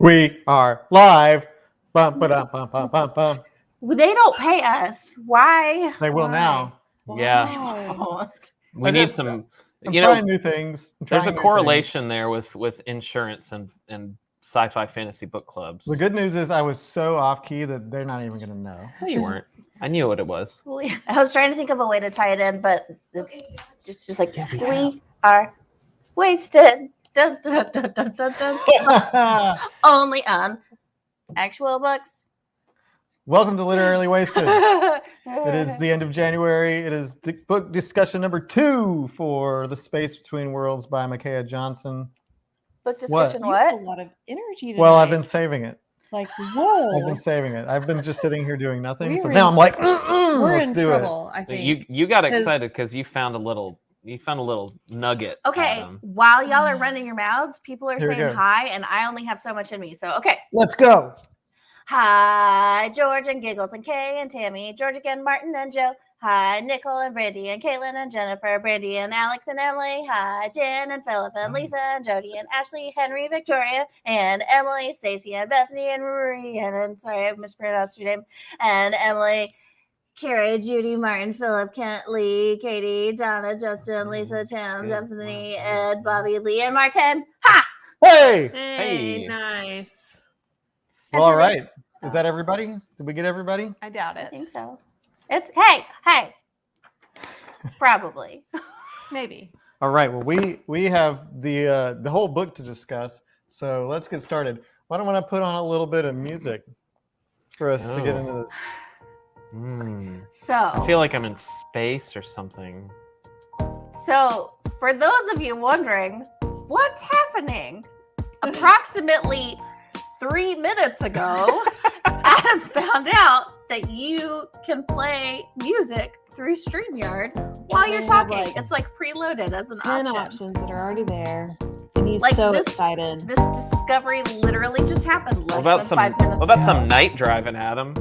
We are live. Bum, ba-dum, bum, bum, bum, bum. They don't pay us. Why? They will now. Yeah. We I need just- some. I'm You trying know, new things. there's a correlation there with insurance and sci-fi fantasy book clubs. The good news is I was so off key that they're not even going to know. No, you weren't. I knew what it was. I was trying to think of a way to tie it in, but it's just like we are wasted. Dun, dun, dun, dun, dun, dun. Only on actual books. Welcome to Literally Wasted. It is the end of January. It is book discussion number 2 for The Space Between Worlds by Micaiah Johnson. Book discussion. You have What? a lot of energy tonight. Well, I've been saving it. like, whoa. I've been saving it. I've been just sitting here doing nothing. We're So in- now I'm like, We're let's in do trouble, I think. You got 'Cause- excited because you found a little nugget. Okay, Adam. while y'all are running your mouths, people are Here we saying go. hi, and I only have so much in me. So, okay. it. Let's go. Hi, George and Giggles and Kay and Tammy, George again, Martin and Joe. Hi, Nicole and Brandy and Caitlin and Jennifer, Brandy and Alex and Emily. Hi, Jen and Philip and Lisa and Jody and Ashley, Henry, Victoria and Emily, Stacy and Bethany and Marie. And sorry, I mispronounced your name. And Emily, Carrie, Judy, Martin, Philip, Kent, Lee, Katie, Donna, Justin, Lisa, Tim, Bethany, Ed, Bobby, Lee, and Martin. Ha! Hey. Hey. Nice. Well, all right. Is that everybody? Did we get everybody? I doubt I it. think so. It's hey, probably. Maybe. All right. Well, we have the whole book to discuss, so let's get started. Why don't I put on a little bit of music for us to get into this? So I feel like I'm in space or something. So, for those of you wondering, what's happening? Approximately 3 minutes ago, Adam found out that you can play music through StreamYard while you're they have, talking. like, it's like preloaded as an 10 option. options that are already there. And he's Like so this- excited. This discovery literally just happened less What about than some? 5 minutes What about ago. some night driving, Adam?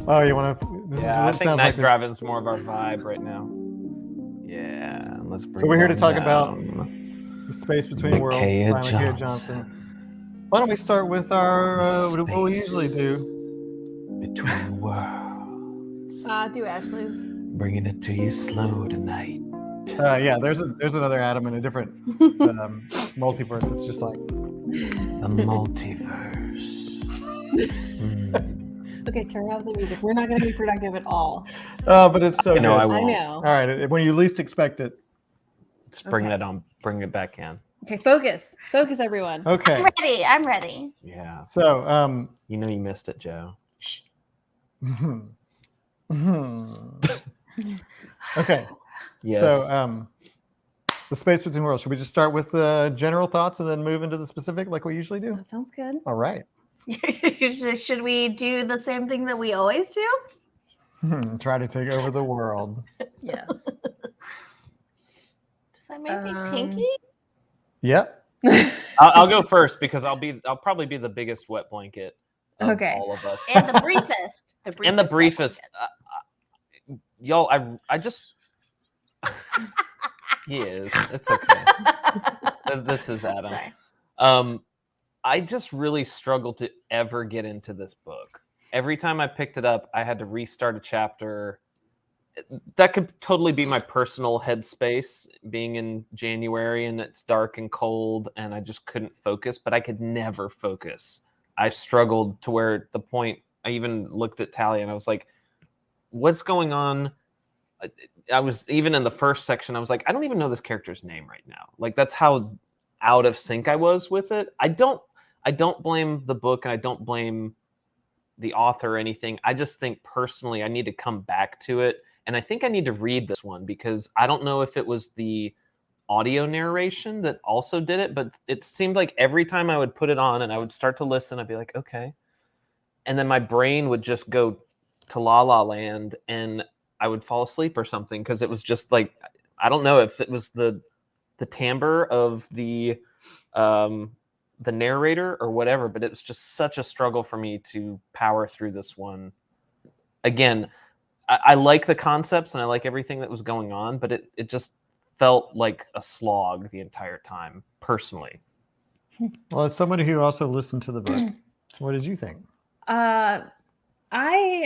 Oh, you want to? Yeah, I think night driving is more of our vibe right now. Yeah, let's bring. So we're here to that talk about down. The Space Between Worlds Micaiah by Micaiah Johnson. Why don't we start with our what we usually do? Between worlds. Do Ashley's. Bringing it to you slow tonight. Yeah, there's another Adam in a different multiverse. It's just like The multiverse. Okay, turn off the music. We're not going to be productive at all. but it's so I know good. I I won't. know. All right, when you least expect it. Just bring Okay. that on. Bring it back in. Okay, focus. Focus, everyone. Okay, I'm ready. Yeah. so You know you missed it, Joe. okay, Yes. so The Space Between Worlds. Should we just start with the general thoughts and then move into the specific like we usually do? That sounds good. All right. Should we do the same thing that we always do? Try to take over the world. Yes. Does that make me Um, pinky? Yep. I'll go first because I'll probably be the biggest wet blanket of Okay. all of us. And the briefest. And the briefest. Y'all, I just. He is. It's okay. This is Adam. Sorry. I just really struggled to ever get into this book. Every time I picked it up, I had to restart a chapter. That could totally be my personal headspace being in January and it's dark and cold and I just couldn't focus, but I could never focus. I struggled to where at the point I even looked at Talia and I was like, what's going on? I was even in the first section, I was like, I don't even know this character's name right now. Like that's how out of sync I was with it. I don't blame the book and I don't blame the author or anything. I just think personally I need to come back to it. And I think I need to read this one because I don't know if it was the audio narration that also did it, but it seemed like every time I would put it on and I would start to listen, I'd be like, okay. And then my brain would just go to La La Land and I would fall asleep or something because it was just like, I don't know if it was the timbre of the narrator or whatever, but it was just such a struggle for me to power through this one. Again, I like the concepts and I like everything that was going on, but it just felt like a slog the entire time, personally. Well, as somebody who also listened to the book, What did you think? I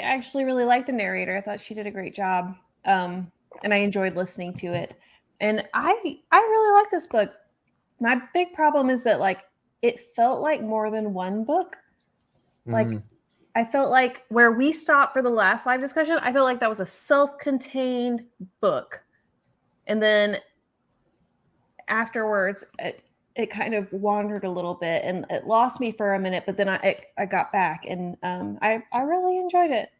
actually really liked the narrator. I thought she did a great job. And I enjoyed listening to it. And I really like this book. My big problem is that like it felt like more than one book. Like Mm. I felt like where we stopped for the last live discussion, I felt like that was a self-contained book. And then afterwards, it kind of wandered a little bit and it lost me for a minute, but then I got back and I really enjoyed it.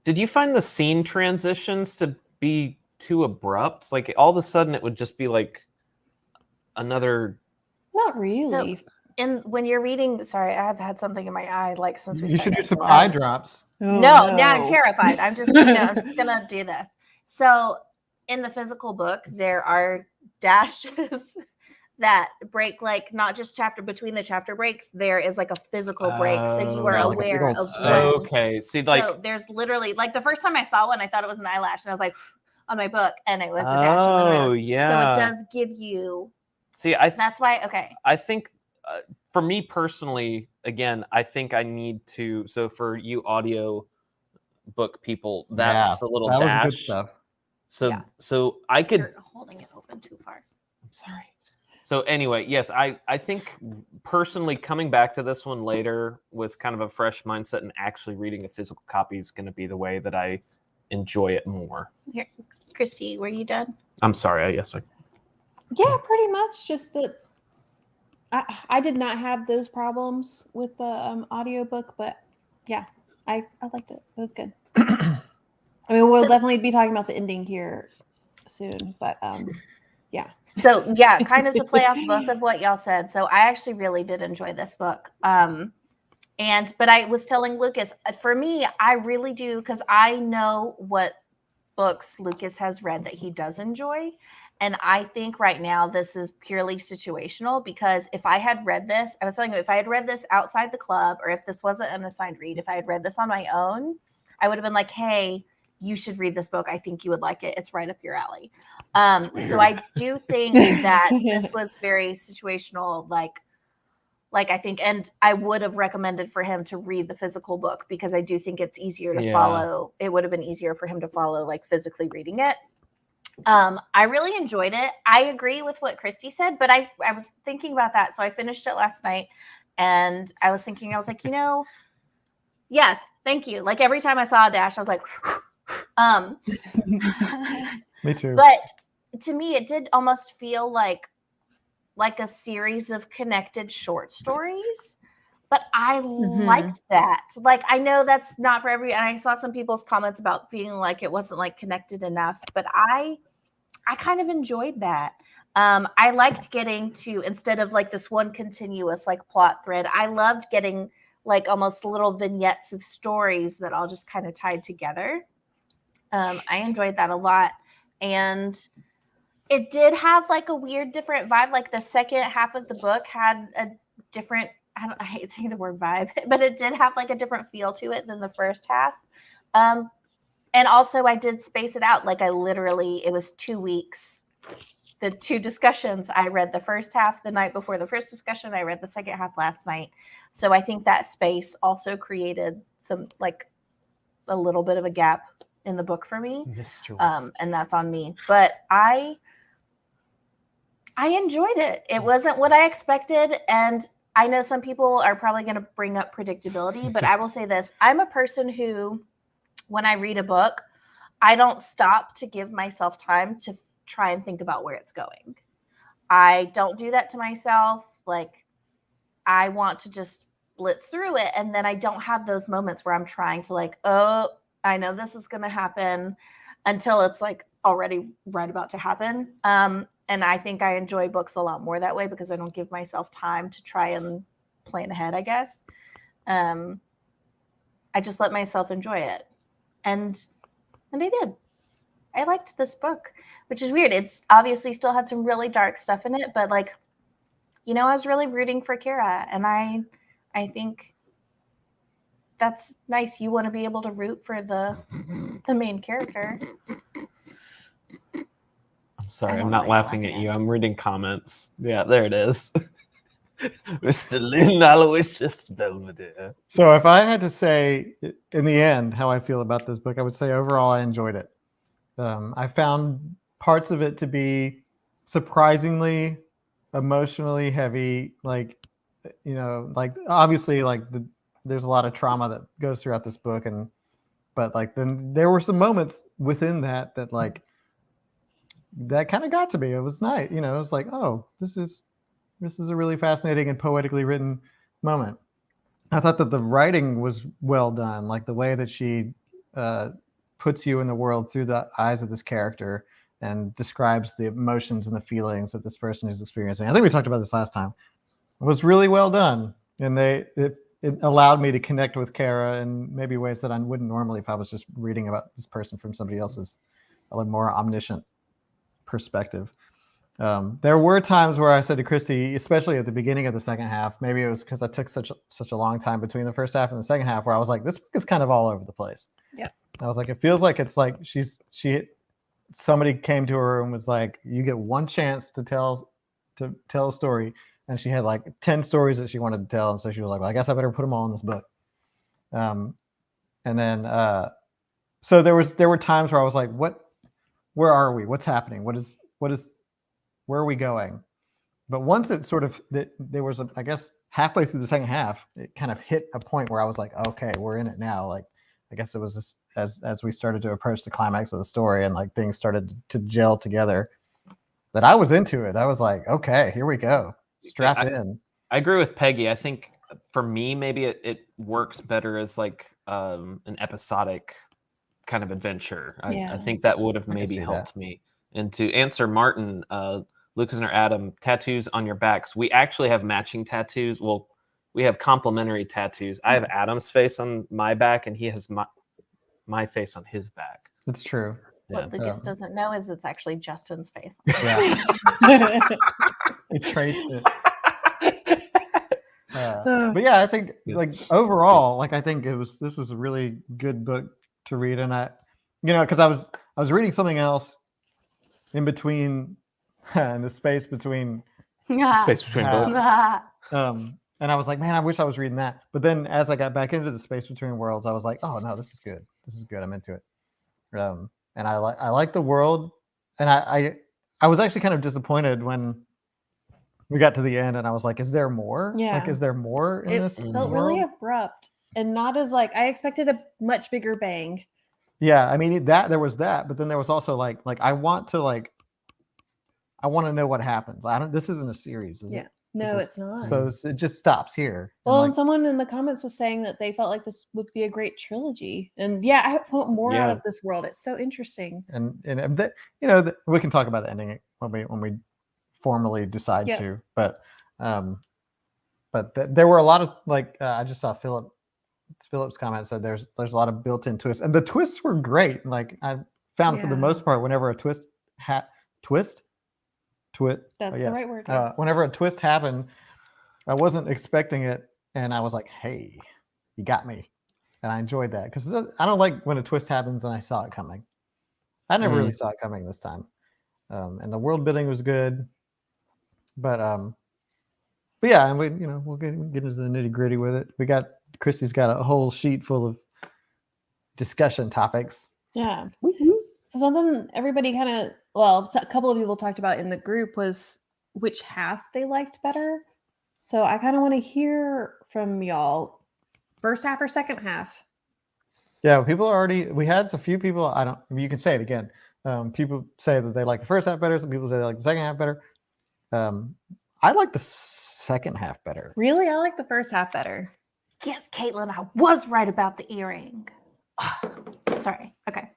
Did you find the scene transitions to be too abrupt? Like all of a sudden it would just be like another. Not really. And when you're reading, sorry, I have had something in my eye like since we You should do started. some eye drops. Oh, No, now I'm terrified. I'm just gonna do this. So in the physical book, there are dashes that break, like not just chapter between the chapter breaks. There is like a physical break, so you are Yeah, like a big aware old of space. what. Okay, see, like So there's literally like the first time I saw one, I thought it was an eyelash, and I was like on my book, and it was a dash. oh So yeah. it does give you. See, That's why. Okay. I think for me personally, again, I think I need to. So for you audio book people, that's the little that was dash. good stuff. So Yeah. so I could. You're holding it open too far. I'm sorry. So anyway, yes, I think personally coming back to this one later with kind of a fresh mindset and actually reading a physical copy is going to be the way that I enjoy it more. Here, Christy, were you done? I'm sorry. Yes, I. Yeah, pretty much. Just that I did not have those problems with the audiobook, but yeah, I liked it. It was good. I mean, we'll So- definitely be talking about the ending here soon, but yeah. So yeah, kind of to play off both of what y'all said. So I actually really did enjoy this book. But I was telling Lucas, for me, I really do, because I know what books Lucas has read that he does enjoy. And I think right now this is purely situational, because if I had read this, I was telling you, if I had read this outside the club, or if this wasn't an assigned read, if I had read this on my own, I would have been like, hey, you should read this book. I think you would like it. It's right up your alley. So I do think that this was very situational, like I think, and I would have recommended for him to read the physical book, because I do think it's easier to follow. It would have been easier for him to follow, like physically reading it. I really enjoyed it. I agree with what Christy said, but I was thinking about that. So I finished it last night, and I was thinking, I was like, yes, thank you. Like every time I saw a dash, I was like, Me too. But to me, it did almost feel like a series of connected short stories. But I liked that. Like, I know that's not for and I saw some people's comments about feeling like it wasn't like connected enough, but I kind of enjoyed that. I liked getting to, instead of like this one continuous like plot thread, I loved getting like almost little vignettes of stories that all just kind of tied together. I enjoyed that a lot. And it did have like a weird different vibe. Like the second half of the book had a different, I hate saying the word vibe, but it did have like a different feel to it than the first half. And also I did space it out. Like it was 2 weeks. The 2 discussions, I read the first half the night before the first discussion. I read the second half last night. So I think that space also created some, like a little bit of a gap in the book for me. And that's on me. But I enjoyed it. It wasn't what I expected. And I know some people are probably going to bring up predictability, but I will say this. I'm a person who, when I read a book, I don't stop to give myself time to try and think about where it's going. I don't do that to myself. Like, I want to just blitz through it. And then I don't have those moments where I'm trying to like, oh, I know this is going to happen, until it's like already right about to happen. And I think I enjoy books a lot more that way, because I don't give myself time to try and plan ahead, I guess. I just let myself enjoy it. And I did. I liked this book, which is weird. It's obviously still had some really dark stuff in it, but like, I was really rooting for Kira, and I think that's nice. You want to be able to root for the main character. Sorry, I'm not laughing at you. I'm reading comments. Yeah, there it is. Mr. Lynn Aloysius Belvedere. So if I had to say in the end how I feel about this book, I would say overall I enjoyed it. I found parts of it to be surprisingly emotionally heavy. Like, like obviously there's a lot of trauma that goes throughout this book, but like then there were some moments within that like that kind of got to me. It was nice, it was like, oh, this is a really fascinating and poetically written moment. I thought that the writing was well done, like the way that she puts you in the world through the eyes of this character and describes the emotions and the feelings that this person is experiencing. I think we talked about this last time. It was really well done, and it allowed me to connect with Kara in maybe ways that I wouldn't normally if I was just reading about this person from somebody else's a little more omniscient perspective. There were times where I said to Christy, especially at the beginning of the second half, maybe it was because I took such a long time between the first half and the second half, where I was like, this book is kind of all over the place. Yeah. I was like, it feels like it's like somebody came to her and was like, you get one chance to tell a story, and she had like 10 stories that she wanted to tell, and so she was like, well, I guess I better put them all in this book. And then so there were times where I was like, where are we? What's happening? Where are we going? But once it sort of, there was, I guess, halfway through the second half, it kind of hit a point where I was like, okay, we're in it now. Like, I guess it was this, as we started to approach the climax of the story and like things started to gel together, that I was into it. I was like, okay, here we go. Strap in. I agree with Peggy. I think for me, maybe it works better as like an episodic kind of adventure. I think that would have maybe helped me. And to answer Martin, Lucas and Adam, tattoos on your backs. We actually have matching tattoos. Well, we have complementary tattoos. I have Adam's face on my back, and he has my face on his back. It's true. What Lucas doesn't know is it's actually Justin's face. Yeah. He traced it. But yeah, I think like overall, like I think this was a really good book to read, and because I was reading something else in between, in the space between books. And I was like, man, I wish I was reading that. But then as I got back into the space between worlds, I was like, oh no, this is good. This is good. I'm into it. And I like the world, and I was actually kind of disappointed when we got to the end, and I was like, is there more? Yeah. Like, is there more in this? It felt really abrupt and not as like I expected a much bigger bang. Yeah, I mean there was that, but then there was also like I want to know what happens. This isn't a series, is it? No, it's not. So it just stops here. Well, and someone in the comments was saying that they felt like this would be a great trilogy, and I want more out of this world. It's so interesting. And we can talk about the ending when we formally decide to. But there were a lot of I just saw Philip's comment said there's a lot of built-in twists, and the twists were great. Like I found for the most part, whenever a twist. That's the right word. Whenever a twist happened, I wasn't expecting it, and I was like, "Hey, you got me," and I enjoyed that because I don't like when a twist happens and I saw it coming. I never really saw it coming this time, and the world building was good, but yeah, and we'll get into the nitty gritty with it. Christy's got a whole sheet full of discussion topics. Yeah. Mm-hmm. So something everybody a couple of people talked about in the group was which half they liked better. So I kind of want to hear from y'all. First half or second half? Yeah, we had a few people, you can say it again. People say that they like the first half better. Some people say they like the second half better. I like the second half better. Really? I like the first half better. Yes, Caitlin, I was right about the earring. Sorry. Okay.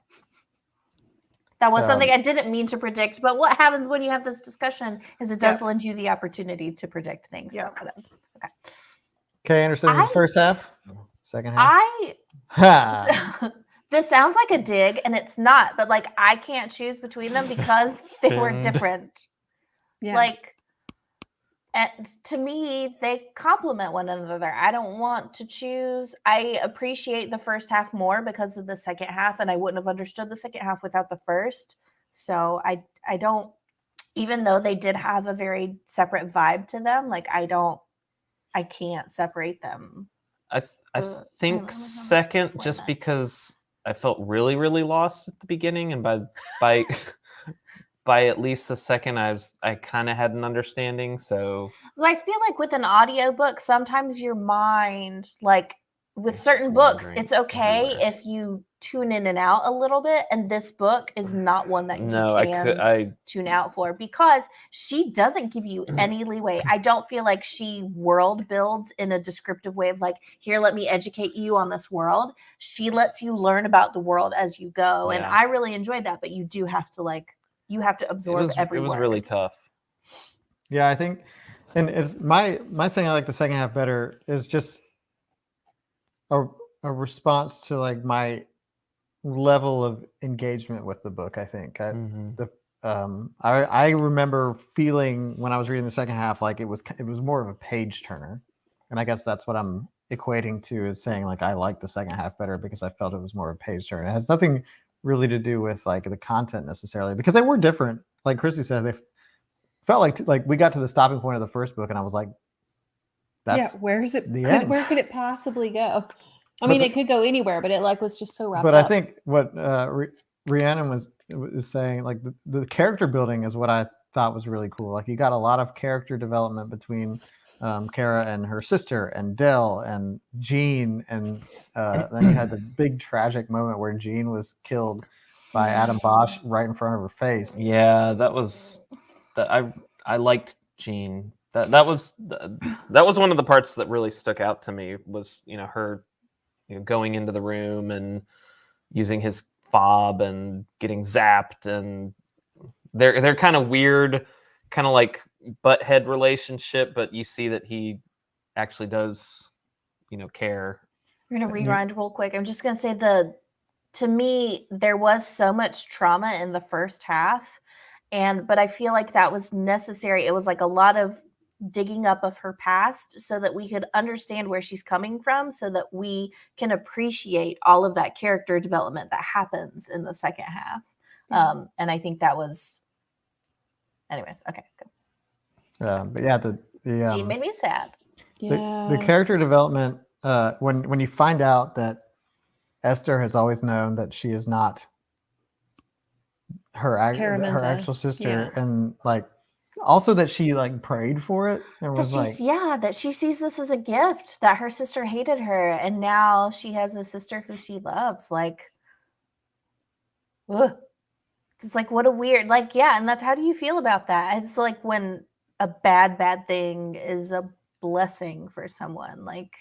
That was something I didn't mean to predict, but what happens when you have this discussion is it does lend you the opportunity to predict things. Yeah. Okay. Okay, Anderson, the first half, second half. This sounds like a dig, and it's not, but I can't choose between them because they were different. Yeah. And to me, they complement one another. I don't want to choose. I appreciate the first half more because of the second half, and I wouldn't have understood the second half without the first. So I don't, even though they did have a very separate vibe to them, I don't I can't separate them. I I think don't know how to second, explain just that. because I felt really, really lost at the beginning, and by by at least the second, I kind of had an understanding. So So I feel like with an audiobook, sometimes your mind, like with It's certain books, wandering it's okay everywhere. if you tune in and out a little bit. And this book is not one that no, you can I tune out for, because she doesn't give you any leeway. I don't feel like she world builds in a descriptive way of like, here, let me educate you on this world. She lets you learn about the world as you go. And Yeah. I really enjoyed that, but you do have to absorb every it was word. really tough. Yeah, I think, and it's my saying I like the second half better is just a response to like my level of engagement with the book. I think Mhm. I remember feeling when I was reading the second half like it was more of a page turner, and I guess that's what I'm equating to is saying like I like the second half better because I felt it was more of a page turner. It has nothing really to do with like the content necessarily, because they were different. Like Christy said, they felt like we got to the stopping point of the first book, and I was like, that's where is it? the end. Where could it possibly go? I But mean, the- it could go anywhere, but it like was just so wrapped but up. I think what Rhiannon was saying, like the character building is what I thought was really cool. Like you got a lot of character development between Kara and her sister, and Dell and Jean, and then you had the big tragic moment where Jean was killed by Adam Bosch right in front of her face. Yeah, that was that I liked Jean. That was one of the parts that really stuck out to me was her going into the room and using his fob and getting zapped, and they're kind of weird, kind of like butthead relationship, but you see that he actually does care. We're gonna rewind real quick. I'm just gonna say to me, there was so much trauma in the first half, but I feel like that was necessary. It was like a lot of digging up of her past so that we could understand where she's coming from, so that we can appreciate all of that character development that happens in the second half. Yeah. And I think that was, anyways, okay, good. But yeah, the Jean made me sad. the character development when you find out that Esther has always known that she is not her Caraminta. actual sister, Yeah. and like also that she like prayed for it and That was like, that she sees this as a gift, that her sister hated her and now she has a sister who she loves. Like, ugh. It's like, what a weird, like, yeah. And that's, how do you feel about that? It's like when a bad thing is a blessing for someone. Like,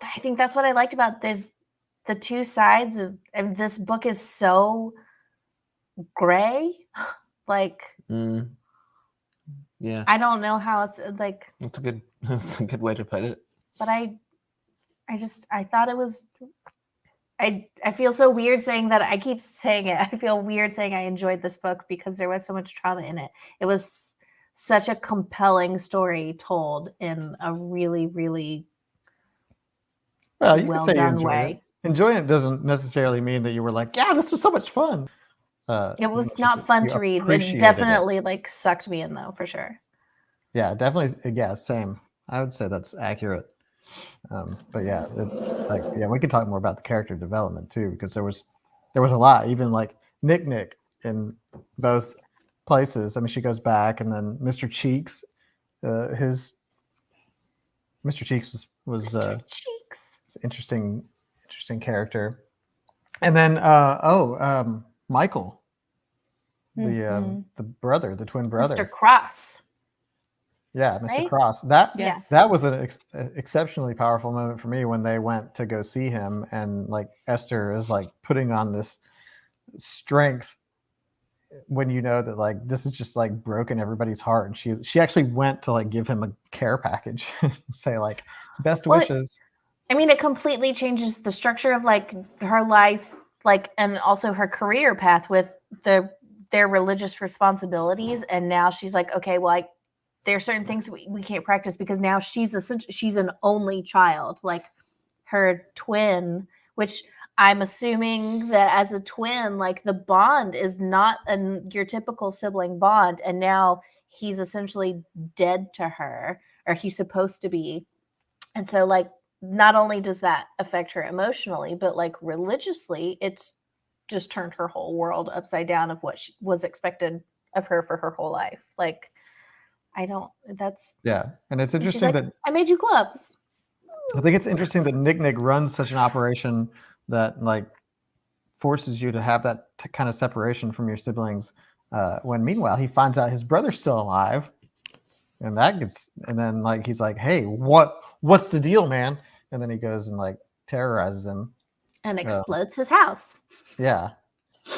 I think that's what I liked about there's the two sides of, and this book is so gray. Like, Yeah, I don't know how it's like, that's a good way to put it. but I thought it was, I feel so weird saying that. I keep saying it. I feel weird saying I enjoyed this book because there was so much trauma in it. It was such a compelling story told in a really, really well, you can well say you done enjoyed way. it. Enjoying it doesn't necessarily mean that you were like, yeah, this was so much fun. It was just not fun you to read, but appreciated it. definitely like sucked me in though, for sure. Yeah, definitely. Yeah, same. I would say that's accurate. But yeah, we could talk more about the character development too, because there was a lot. Even like Nick in both places. I mean, she goes back, and then Mr. Cheeks, his Mr. Cheeks was Cheeks. it's an interesting character. And then Michael, the brother, the twin brother, Mr. Cross. Yeah, Mr. Right? Cross. That Yes. that was an exceptionally powerful moment for me when they went to go see him, and like Esther is like putting on this strength when you know that like this is just like broken everybody's heart, and she actually went to like give him a care package, say like best wishes. I mean, it completely changes the structure of like her life, like, and also her career path with their religious responsibilities. And now she's like, okay, well, there are certain things we can't practice because now she's an only child, like her twin, which I'm assuming that as a twin, like the bond is not your typical sibling bond. And now he's essentially dead to her. or he's supposed to be. And so like not only does that affect her emotionally, but like religiously, it's just turned her whole world upside down of what was expected of her for her whole life. Like Yeah, and it's and she's interesting like, that I made you gloves. I think it's interesting that Nick runs such an operation that like forces you to have that kind of separation from your siblings. When meanwhile he finds out his brother's still alive, and then like he's like, "Hey, what's the deal, man?" And then he goes and like terrorizes him And explodes his house. Yeah,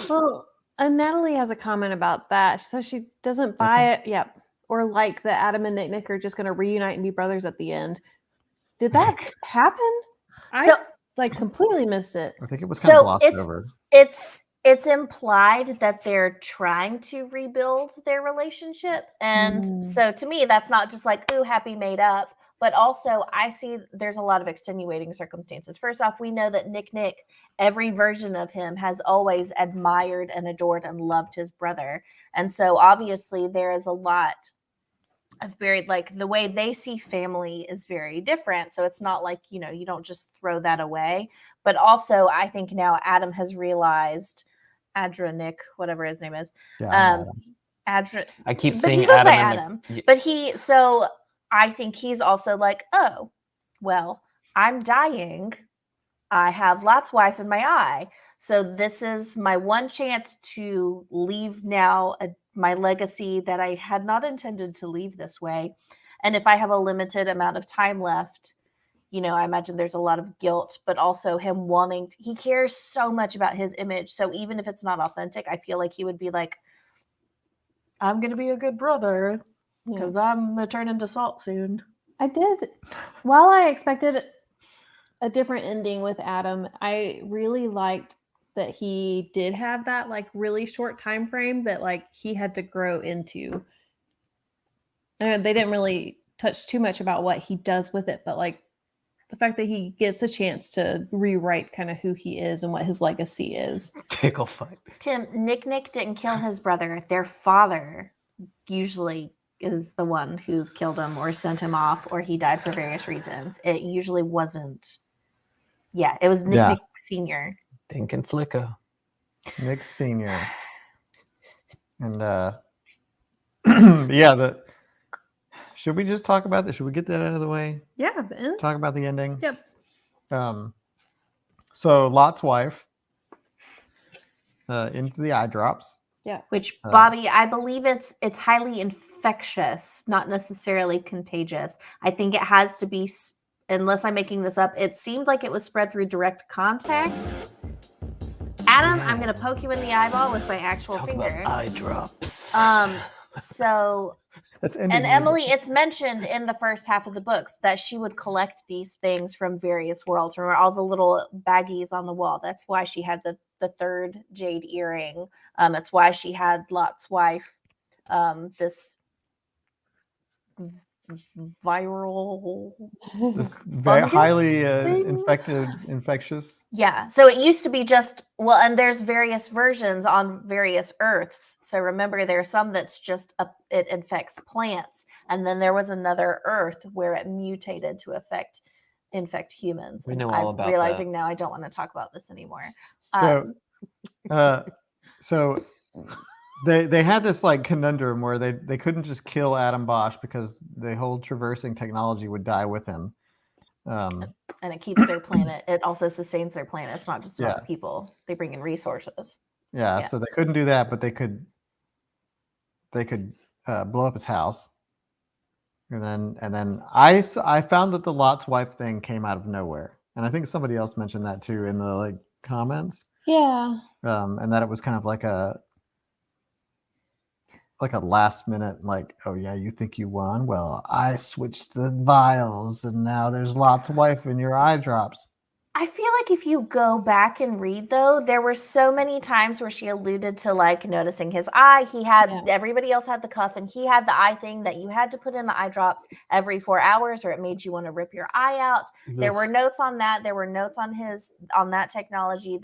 Well, and Natalie has a comment about that. She says she doesn't Does buy it. Yep. Or like that Adam and Nick are just going to reunite and be brothers at the end. Did that happen? So I like completely missed it. I think it was kind of glossed over. It's implied that they're trying to rebuild their relationship. And so to me, that's not just like, ooh, happy made up. But also I see there's a lot of extenuating circumstances. First off, we know that Nick, every version of him has always admired and adored and loved his brother. And so obviously there is a lot of very, like, the way they see family is very different. So it's not like, you know, you don't just throw that away. But also I think now Adam has realized, Nick, whatever his name is. Yeah, I keep But seeing he goes by Adam. But so I think he's also like, oh, well, I'm dying. I have Lot's wife in my eye. So this is my one chance to leave now my legacy that I had not intended to leave this way. And if I have a limited amount of time left, you know, I imagine there's a lot of guilt, but also him wanting he cares so much about his image. So even if it's not authentic, I feel like he would be like, I'm going to be a good brother because I'm going to turn into salt soon. I did. While I expected a different ending with Adam, I really liked that he did have that like really short time frame that like he had to grow into. And they didn't really touch too much about what he does with it, but like the fact that he gets a chance to rewrite kind of who he is and what his legacy is. Tickle fight. Tim, Nick didn't kill his brother. Their father usually is the one who killed him or sent him off, or he died for various reasons. It usually wasn't. Yeah, it was Nick Sr. Dink and Flicka. Nick Sr. And should we just talk about this? Should we get that out of the way? Yeah, the end. Talk about the ending. Yep. So Lot's wife into the eye drops. Yeah. Which, Bobby, I believe it's highly infectious, not necessarily contagious. I think it has to be, unless I'm making this up, it seemed like it was spread through direct contact. Adam, I'm going to poke you in the eyeball with my actual finger. About eye drops. So, and Emily, it's mentioned in the first half of the books that she would collect these things from various worlds. Remember all the little baggies on the wall? That's why she had the third jade earring. It's why she had Lot's wife, this viral, this very highly infectious. Yeah. So it used to be just, well, and there's various versions on various earths. So remember, there's some that's just it infects plants, and then there was another earth where it mutated to infect humans. We know all about realizing now I don't want to talk about this anymore. So they had this like conundrum where they couldn't just kill Adam Bosch because the whole traversing technology would die with him. And it keeps their planet. It also sustains their planet. It's not just about the people. They bring in resources. Yeah, so they couldn't do that, but they could blow up his house. And then I found that the Lot's wife thing came out of nowhere. And I think somebody else mentioned that too in the like comments. Yeah. And that it was kind of like a last minute, like, oh yeah, you think you won? Well, I switched the vials and now there's Lot's wife in your eye drops. I feel like if you go back and read, though, there were so many times where she alluded to like noticing his eye. He had everybody else had the cuff, and he had the eye thing that you had to put in the eye drops every 4 hours, or it made you want to rip your eye out. There were notes on that. There were notes on that technology.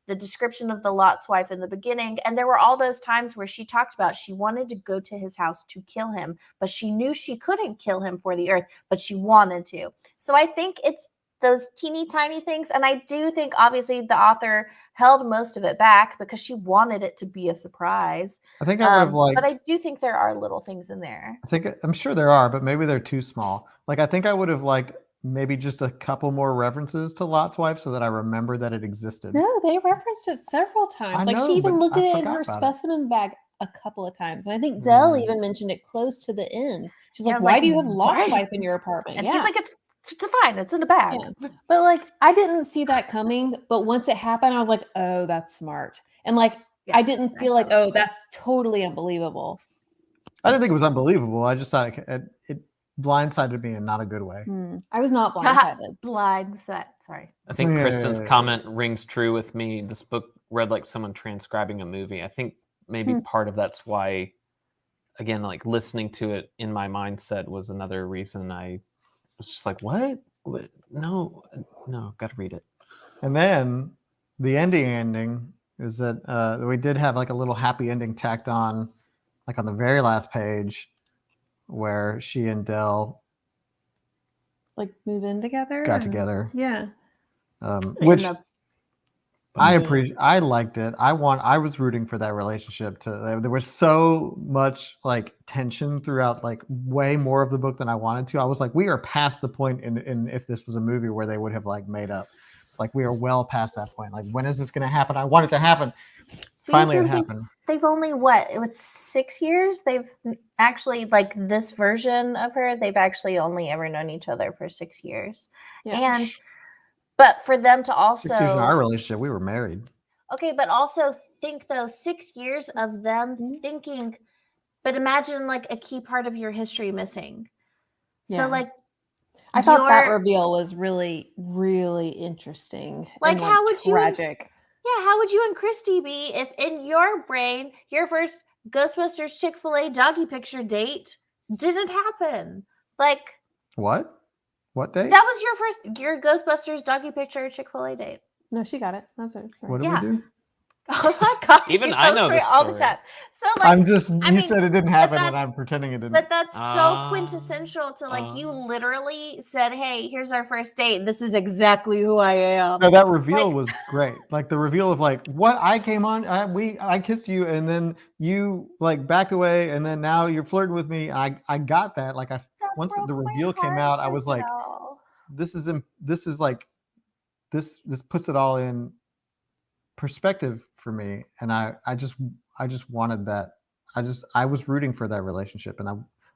the description of the Lot's wife in the beginning. And there were all those times where she talked about she wanted to go to his house to kill him, but she knew she couldn't kill him for the earth, but she wanted to. So I think it's those teeny tiny things. And I do think obviously the author held most of it back because she wanted it to be a surprise. I think I would have liked. But I do think there are little things in there. I'm sure there are, but maybe they're too small. Like I think I would have liked maybe just a couple more references to Lot's wife so that I remember that it existed. No, they referenced it several times. I Like know, she even but looked I at it in forgot her about it. specimen bag a couple of times. And I think Dell Mm. even mentioned it close to the end. She's Yeah, like, I was why like, do you have Lot's why? wife in your apartment? And yeah. he's like, it's fine. It's in a bag. Yeah. But like, I didn't see that coming. But once it happened, I was like, oh, that's smart. And like, Yeah, I didn't feel like, oh, that's totally unbelievable. I didn't think it was unbelievable. I just thought it blindsided me in not a good way. I was not blindsided. Blindsided. Sorry. I think Yeah. Kristen's comment rings true with me. This book read like someone transcribing a movie. I think maybe part of that's why, again, like listening to it in my mindset was another reason I was just like, what? No, got to read it. And then the ending is that we did have like a little happy ending tacked on, like on the very last page, where she and Dell Like move in together. got together. Yeah. Which the- I appreciate. I liked it. I was rooting for that relationship to. There was so much like tension throughout, like way more of the book than I wanted to. I was like, we are past the point in if this was a movie where they would have like made up. Like we are well past that point. Like when is this going to happen? I want it to happen. Finally, it happened. They've only it was 6 years. They've actually like this version of her. They've actually only ever known each other for 6 years, Yeah. but for them to also 6 years in our relationship, we were married. Okay, but also think though 6 years of them thinking, but imagine like a key part of your history missing. Yeah. So like I thought that reveal was really, really interesting. Like, and, how would tragic. how would you and Christy be if in your brain your first Ghostbusters Chick-fil-A doggy picture date didn't happen? Like What date? that was your Ghostbusters doggy picture Chick-fil-A date. No, she got it. That's right. What did we do? Oh my gosh! Even you I tell know story this all the story. time. So like, You said it didn't happen, and that's- I'm pretending it didn't. but that's so quintessential to like you literally said, "Hey, here's our first date. This is exactly who I am." No, that reveal was great. Like the reveal of like what I came on, I kissed you, and then you like backed away, and then now you're flirting with me. I got that. Like once the reveal came out, I was like, this is like this puts it all in perspective for me, and I just wanted that. I was rooting for that relationship, and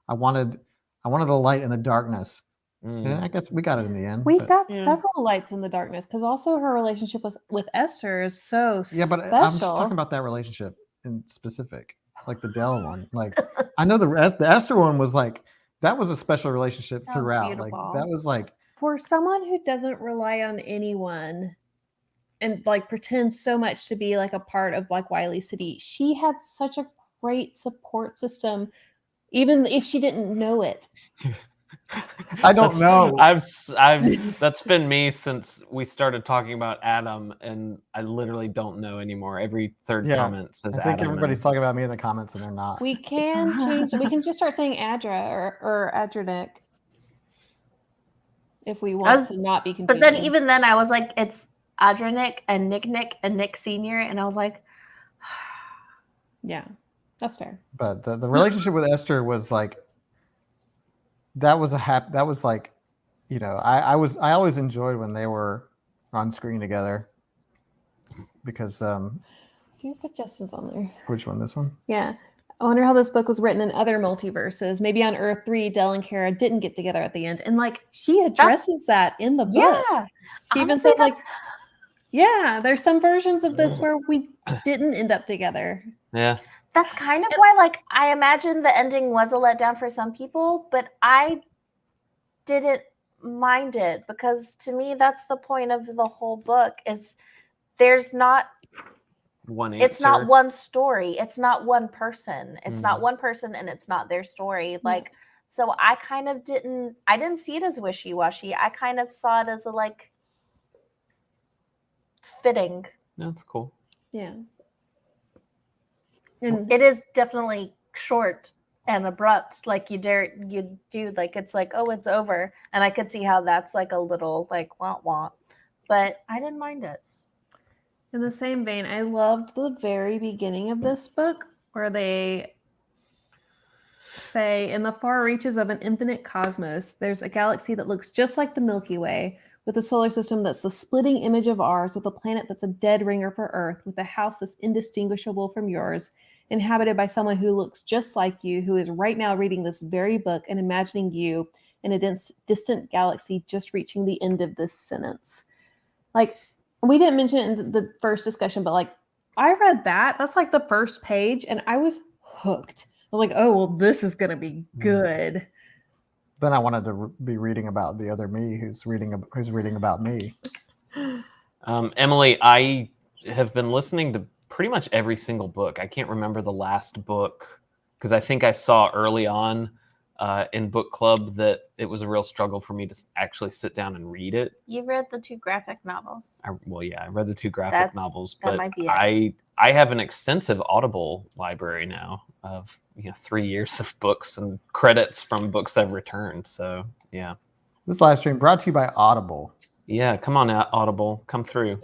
I wanted a light in the darkness. And I guess we got it in the end. We've got several lights in the darkness because also her relationship with Esther is so but special. I'm just talking about that relationship in specific, like the Dell one. Like I know the Esther one was like that was a special relationship That was throughout. Like beautiful. that was like For someone who doesn't rely on anyone and like pretends so much to be like a part of like Wiley City, she had such a great support system, even if she didn't know it. I don't know. That's been me since we started talking about Adam, and I literally don't know anymore. Every third comment says I think Adam. everybody's talking about me in the comments, and they're not. We can change. We can just start saying Adra or Adronic if we want to not be confused. But then even then, I was like, it's Adronic and Nick and Nick Senior, and I was like, yeah, that's fair. But the relationship with Esther was like that was like, you know, I always enjoyed when they were on screen together because Do you put Justin's on there? which one? This one? Yeah. I wonder how this book was written in other multiverses. Maybe on Earth 3, Del and Kara didn't get together at the end. And like she addresses that in the book. yeah. She even Honestly, says like, yeah, there's some versions of this where we didn't end up together. Yeah. That's kind of why, like, I imagine the ending was a letdown for some people, but I didn't mind it because to me, that's the point of the whole book is there's not One answer. It's not one story. It's not one person. It's not one person and it's not their story. Like, so I kind of I didn't see it as wishy-washy. I kind of saw it as a like fitting. That's cool. Yeah. And It is definitely short and abrupt. Like you do like it's like, oh, it's over. And I could see how that's like a little like wah wah. But I didn't mind it. in the same vein, I loved the very beginning of this book where they say, in the far reaches of an infinite cosmos, there's a galaxy that looks just like the Milky Way, with a solar system that's the splitting image of ours, with a planet that's a dead ringer for Earth, with a house that's indistinguishable from yours, inhabited by someone who looks just like you, who is right now reading this very book and imagining you in a distant galaxy just reaching the end of this sentence. Like, we didn't mention it in the first discussion, but like, I read that. That's like the first page, and I was hooked. I was like, oh, well, this is going to be good. Then I wanted to be reading about the other me who's reading about me. Emily, I have been listening to pretty much every single book. I can't remember the last book because I think I saw early on in book club that it was a real struggle for me to actually sit down and read it. You read the 2 graphic novels. I read the 2 graphic novels, that but might be it. I have an extensive Audible library now of 3 years of books and credits from books I've returned. So yeah. This live stream brought to you by Audible. Yeah, come on out, Audible. Come through.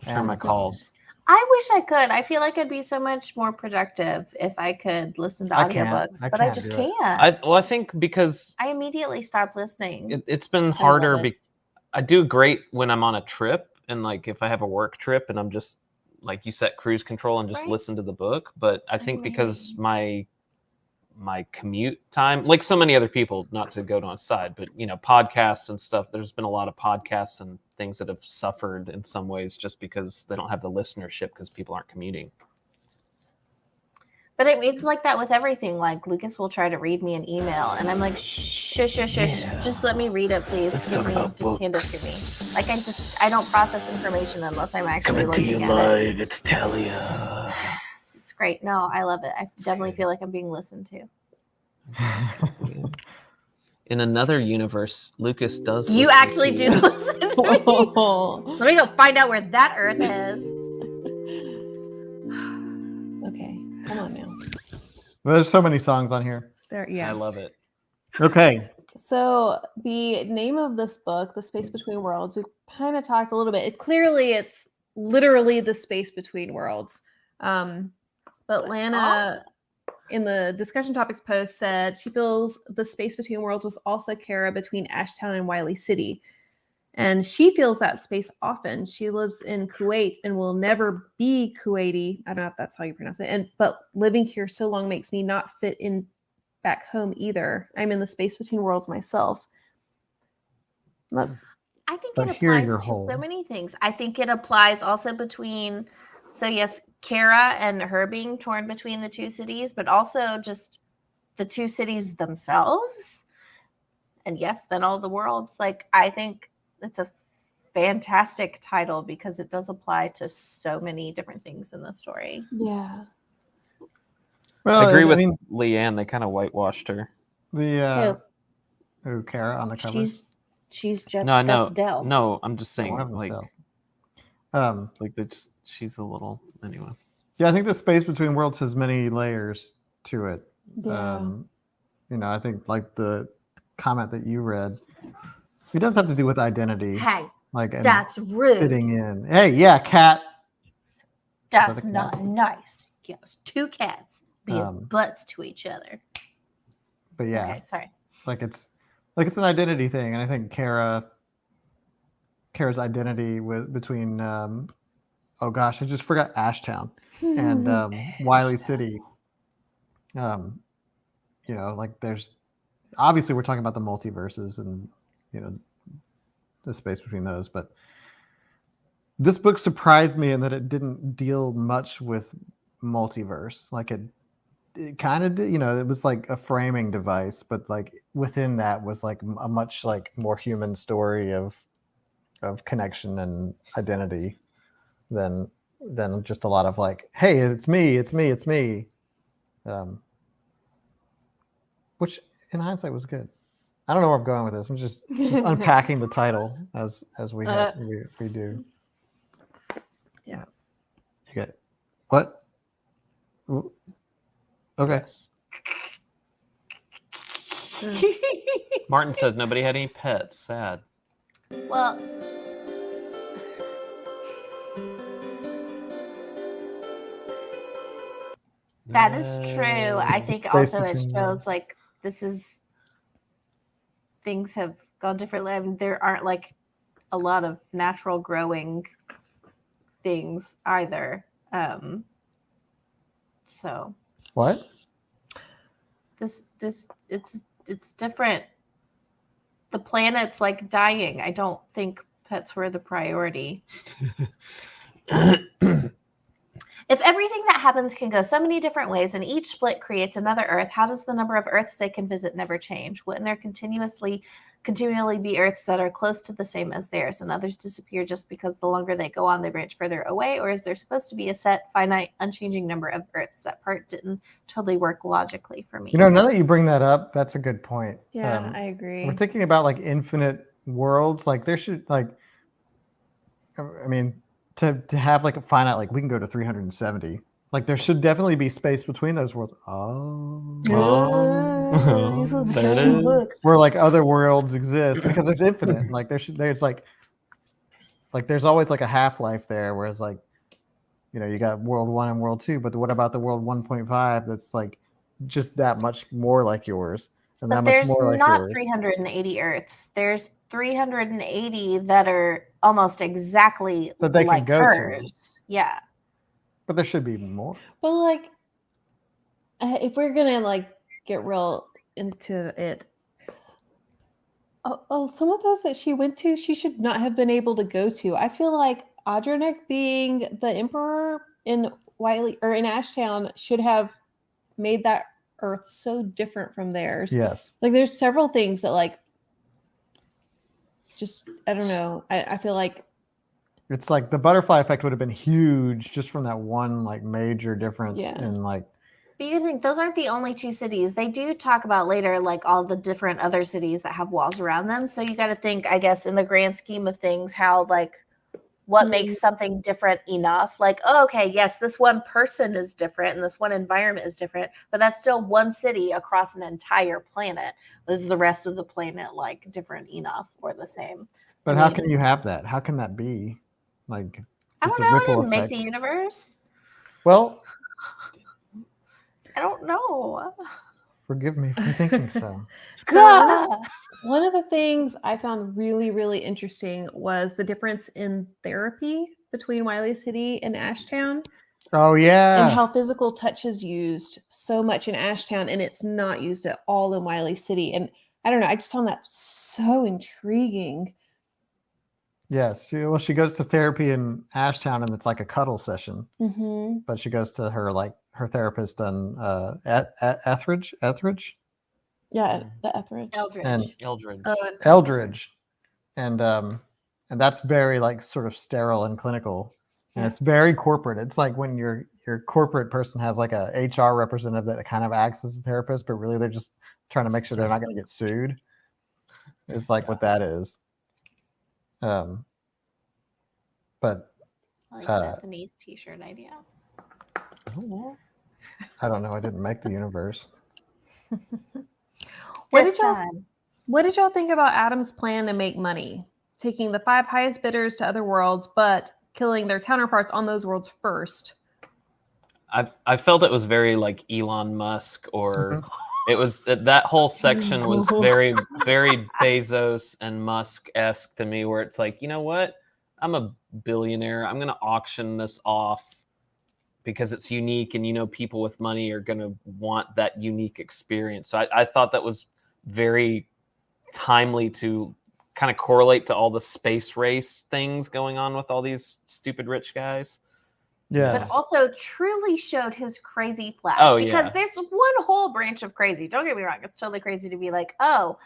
Return my calls. I wish I could. I feel like I'd be so much more productive if I could listen to audiobooks, but I just can't. I think because I immediately stopped listening. It's been harder. I do great when I'm on a trip, and like if I have a work trip and I'm just like you set cruise control and just listen to the book. But I think because my commute time, like so many other people, not to go to a side, but podcasts and stuff, there's been a lot of podcasts and things that have suffered in some ways just because they don't have the listenership because people aren't commuting. But it's like that with everything. Like Lucas will try to read me an email and I'm like, shush. Yeah. Just let me read it, please. Just hand it to me. Like I don't process information unless I'm actually looking at it. Coming to you live, it's Talia. This is great. No, I love it. I definitely feel like I'm being listened to. In another universe, Lucas does. You actually do listen to me. Let me go find out where that Earth is. Okay, come on now. Well, there's so many songs on here. I love it. Okay. So the name of this book, The Space Between Worlds, we kind of talked a little bit. It's literally the space between worlds. But Lana, in the discussion topics post, said she feels the space between worlds was also Kara between Ashtown and Wiley City. And she feels that space often. She lives in Kuwait and will never be Kuwaiti. I don't know if that's how you pronounce it. But living here so long makes me not fit in back home either. I'm in the space between worlds myself. I think it applies to so many things. I think it applies also between, so yes, Kara and her being torn between the 2 cities, but also just the 2 cities themselves. And yes, then all the worlds. Like, I think it's a fantastic title because it does apply to so many different things in the story. Yeah. Well, I agree with Leanne. They kind of whitewashed her. Kara on the cover. She's Jeff. No, that's Dell. No, I'm just saying, like she's a little anyway. Yeah, I think the space between worlds has many layers to it. Yeah. I think like the comment that you read, it does have to do with identity. Hey, like that's rude. Fitting in. Hey, yeah, cat. That's not nice. Yes, 2 cats being butts to each other. But yeah, okay, sorry. Like it's an identity thing, and I think Kara's identity between oh gosh, I just forgot Ashtown and Wiley City. Like there's obviously we're talking about the multiverses and the space between those, but this book surprised me in that it didn't deal much with multiverse. Like it kind of did, it was like a framing device, but like within that was like a much like more human story of connection and identity than just a lot of like, hey, it's me. Which in hindsight was good. I don't know where I'm going with this. I'm just unpacking the title as we do. You get what? Ooh. Okay. Yes. Martin said nobody had any pets. Sad. Well, that is true. I think Space also it between shows worlds. like things have gone differently. I mean, there aren't like a lot of natural growing things either. So What? it's different. The planet's like dying. I don't think pets were the priority. If everything that happens can go so many different ways and each split creates another Earth, how does the number of Earths they can visit never change? Wouldn't there continually be Earths that are close to the same as theirs and others disappear just because the longer they go on, they branch further away? Or is there supposed to be a set, finite, unchanging number of Earths? That part didn't totally work logically for me. You know, now that you bring that up, that's a good point. Yeah, I agree. We're thinking about like infinite worlds. Like there should like, I mean, to have like a finite, like we can go to 370. Like there should definitely be space between those worlds. Oh, There it is. where like other worlds exist because there's infinite. Like there's like there's always like a half-life there, whereas like, you know, you got world 1 and world 2, but what about the world 1.5 that's like just that much more like yours and But that much there's more like not yours? 380 Earths. There's 380 that are almost exactly That they can like go to. hers. Yeah. But there should be more. Well, like, if we're gonna like get real into it, some of those that she went to, she should not have been able to go to. I feel like Adrenik being the emperor in Wiley or in Ashtown should have made that Earth so different from theirs. Yes. Like, there's several things that like, just I don't know. I feel like It's like the butterfly effect would have been huge just from that one like major difference Yeah. in like. But you think those aren't the only two cities. They do talk about later, like all the different other cities that have walls around them. So you got to think, I guess, in the grand scheme of things, how like what makes something different enough. Like, oh, okay, yes, this one person is different and this one environment is different, but that's still one city across an entire planet. Is the rest of the planet like different enough or the same? But I how mean, can you have that? How can that be? Like, I it's don't a know. I ripple didn't make the effect. universe. Well, I don't know. forgive me for thinking so. So, one of the things I found really, really interesting was the difference in therapy between Wiley City and Ashtown, Oh yeah. and how physical touch is used so much in Ashtown and it's not used at all in Wiley City. And I don't know, I just found that so intriguing. Yes. She goes to therapy in Ashtown and it's like a cuddle session. Mm-hmm. But she goes to her therapist in Etheridge. Yeah, the Etheridge. Eldridge. And Eldridge. Oh, it's Eldridge. And that's very like sort of sterile and clinical. And Yeah. it's very corporate. It's like when your corporate person has like a HR representative that kind of acts as a therapist, but really they're just trying to make sure they're not going to get sued. It's like what that is. But I like Bethany's t-shirt idea. I don't know. I didn't make the universe. What Fifth did y'all time. What did y'all think about Adam's plan to make money? Taking the 5 highest bidders to other worlds, but killing their counterparts on those worlds first. I felt it was very like Elon Musk, or it was that whole section was very, very Bezos and Musk-esque to me, where it's like, you know what? I'm a billionaire. I'm going to auction this off because it's unique, and you know, people with money are going to want that unique experience. So I thought that was very timely to kind of correlate to all the space race things going on with all these stupid rich guys. Yeah. But also truly showed his crazy flag. Oh, because yeah. there's one whole branch of crazy. Don't get me wrong. It's totally crazy to be like, oh,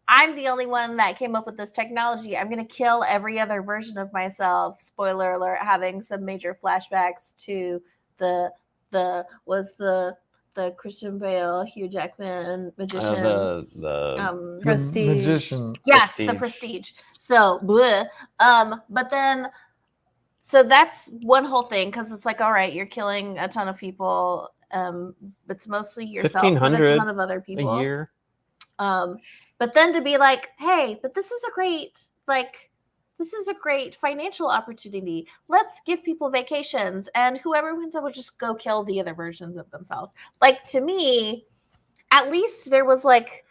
I'm the only one that came up with this technology. I'm going to kill every other version of myself. Spoiler alert, having some major flashbacks to the Christian Bale, Hugh Jackman magician. The Prestige. magician. Yes, Prestige. the Prestige. So, bleh. But then So that's one whole thing, because it's like, all right, you're killing a ton of people. It's mostly yourself, but a 1,500 ton of other people a year. But then to be like, hey, but this is a great financial opportunity. Let's give people vacations, and whoever wins, I will just go kill the other versions of themselves. Like, to me, at least there was like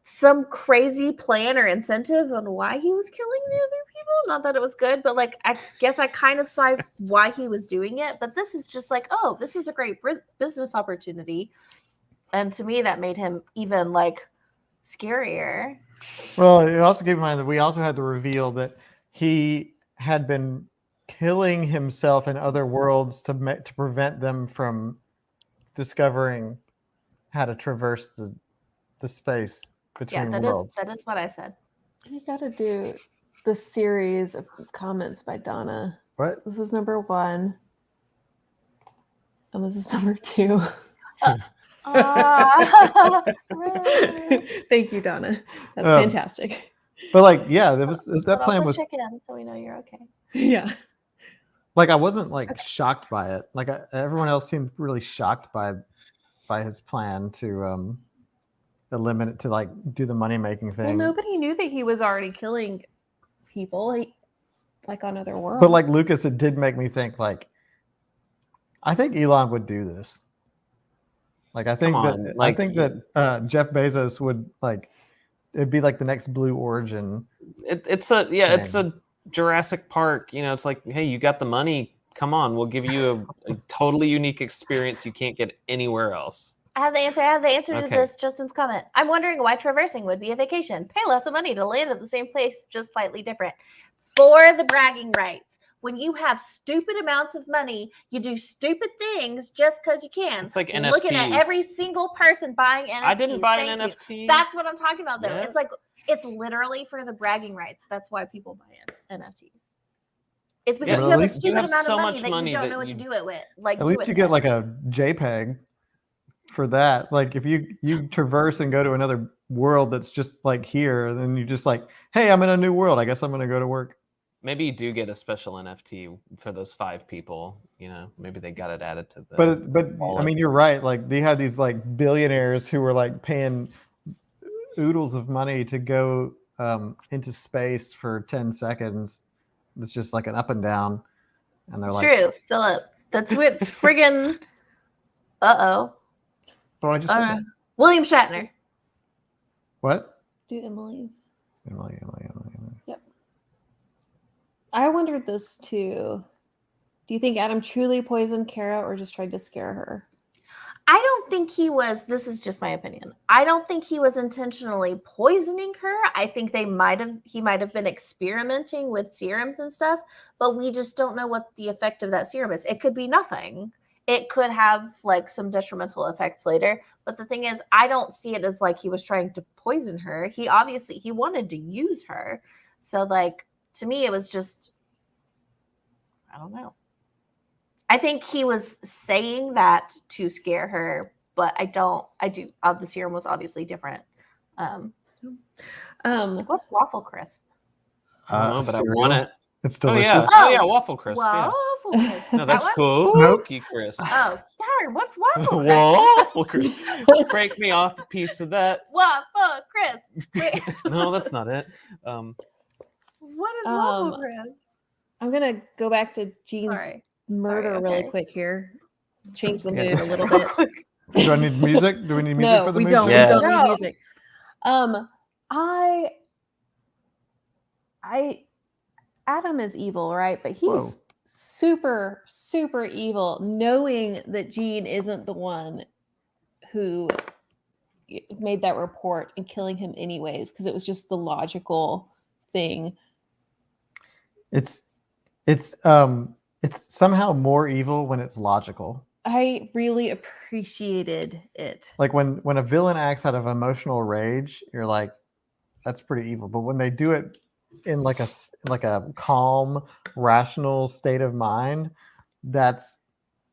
some crazy plan or incentive on why he was killing the other people. Not that it was good, but like, I guess I kind of saw why he was doing it. But this is just like, oh, this is a great business opportunity. And to me, that made him even like scarier. Well, you also keep in mind that we also had to reveal that he had been killing himself in other worlds to prevent them from discovering how to traverse the space Yeah, between worlds. that is what I said. You gotta do the series of comments by Donna. What? This is number 1. And this is number 2. Thank you, Donna. That's fantastic. But like, yeah, that plan was chicken, so we know you're okay. Yeah. like, I wasn't like shocked by it. Like, everyone else seemed really shocked by his plan to eliminate, to like do the money making thing. Well, nobody knew that he was already killing people, like on other worlds. But like Lucas, it did make me think, like, I think Elon would do this. Like, I think that Jeff Bezos would, like, it'd be like the next Blue Origin. It's a Jurassic Park. You know, it's like, hey, you got the money. Come on, we'll give you a totally unique experience you can't get anywhere else. I have the answer to this. Justin's comment. I'm wondering why traversing would be a vacation. Pay lots of money to land at the same place, just slightly different. For the bragging rights. When you have stupid amounts of money, you do stupid things just because you can. It's like NFTs. Looking at every single person buying NFTs. I didn't buy an NFT. That's what I'm talking about, though. Yeah. It's like, it's literally for the bragging rights. That's why people buy NFTs. It's because you have a stupid amount of money that you don't know what to do it with. Like, at least you get like a JPEG for that. Like, if you traverse and go to another world that's just like here, then you just like, hey, I'm in a new world. I guess I'm going to go to work. Maybe you do get a special NFT for those 5 people. You know, maybe they got it added to the. But I mean, you're right. Like, they had these like billionaires who were like paying oodles of money to go into space for 10 seconds. It's just like an up and down, and they're like, true, Philip. That's what friggin'. Oh, I just said that. William Shatner. What? Do Emily's. Emily. Yep. I wondered this too. Do you think Adam truly poisoned Kara or just tried to scare her? I don't think he was. This is just my opinion. I don't think he was intentionally poisoning her. I think he might have been experimenting with serums and stuff, but we just don't know what the effect of that serum is. It could be nothing. It could have like some detrimental effects later. But the thing is, I don't see it as like he was trying to poison her. He wanted to use her. So like, to me, it was just, I don't know. I think he was saying that to scare her, but the serum was obviously different. What's Waffle Crisp? I don't know, but I want it. It's delicious. Yeah, Waffle Crisp. Waffle Crisp. No, that's cool. Nope. Cookie Crisp. Oh, darn, what's Waffle Crisp? Waffle Crisp. Break me off a piece of that. Waffle Crisp. Wait. No, that's not it. What is Waffle Crisp? I'm going to go back to Jean's murder really quick here. Change the mood a little bit. Do I need music? Do we need music for the we mood? don't. Yes. We don't need music. Adam is evil, right? But he's super, super evil, knowing that Jean isn't the one who made that report and killing him anyways, because it was just the logical thing. It's somehow more evil when it's logical. I really appreciated it. Like when a villain acts out of emotional rage, you're like, that's pretty evil. But when they do it in like a calm, rational state of mind, that's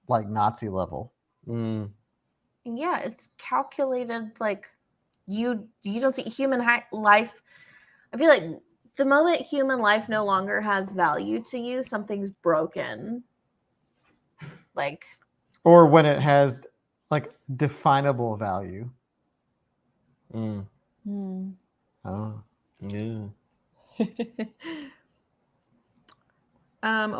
like Nazi level. Yeah, it's calculated. Like you don't see human life. I feel like the moment human life no longer has value to you, something's broken. Like, Or when it has like definable value. Mm. Hmm. Oh. Yeah.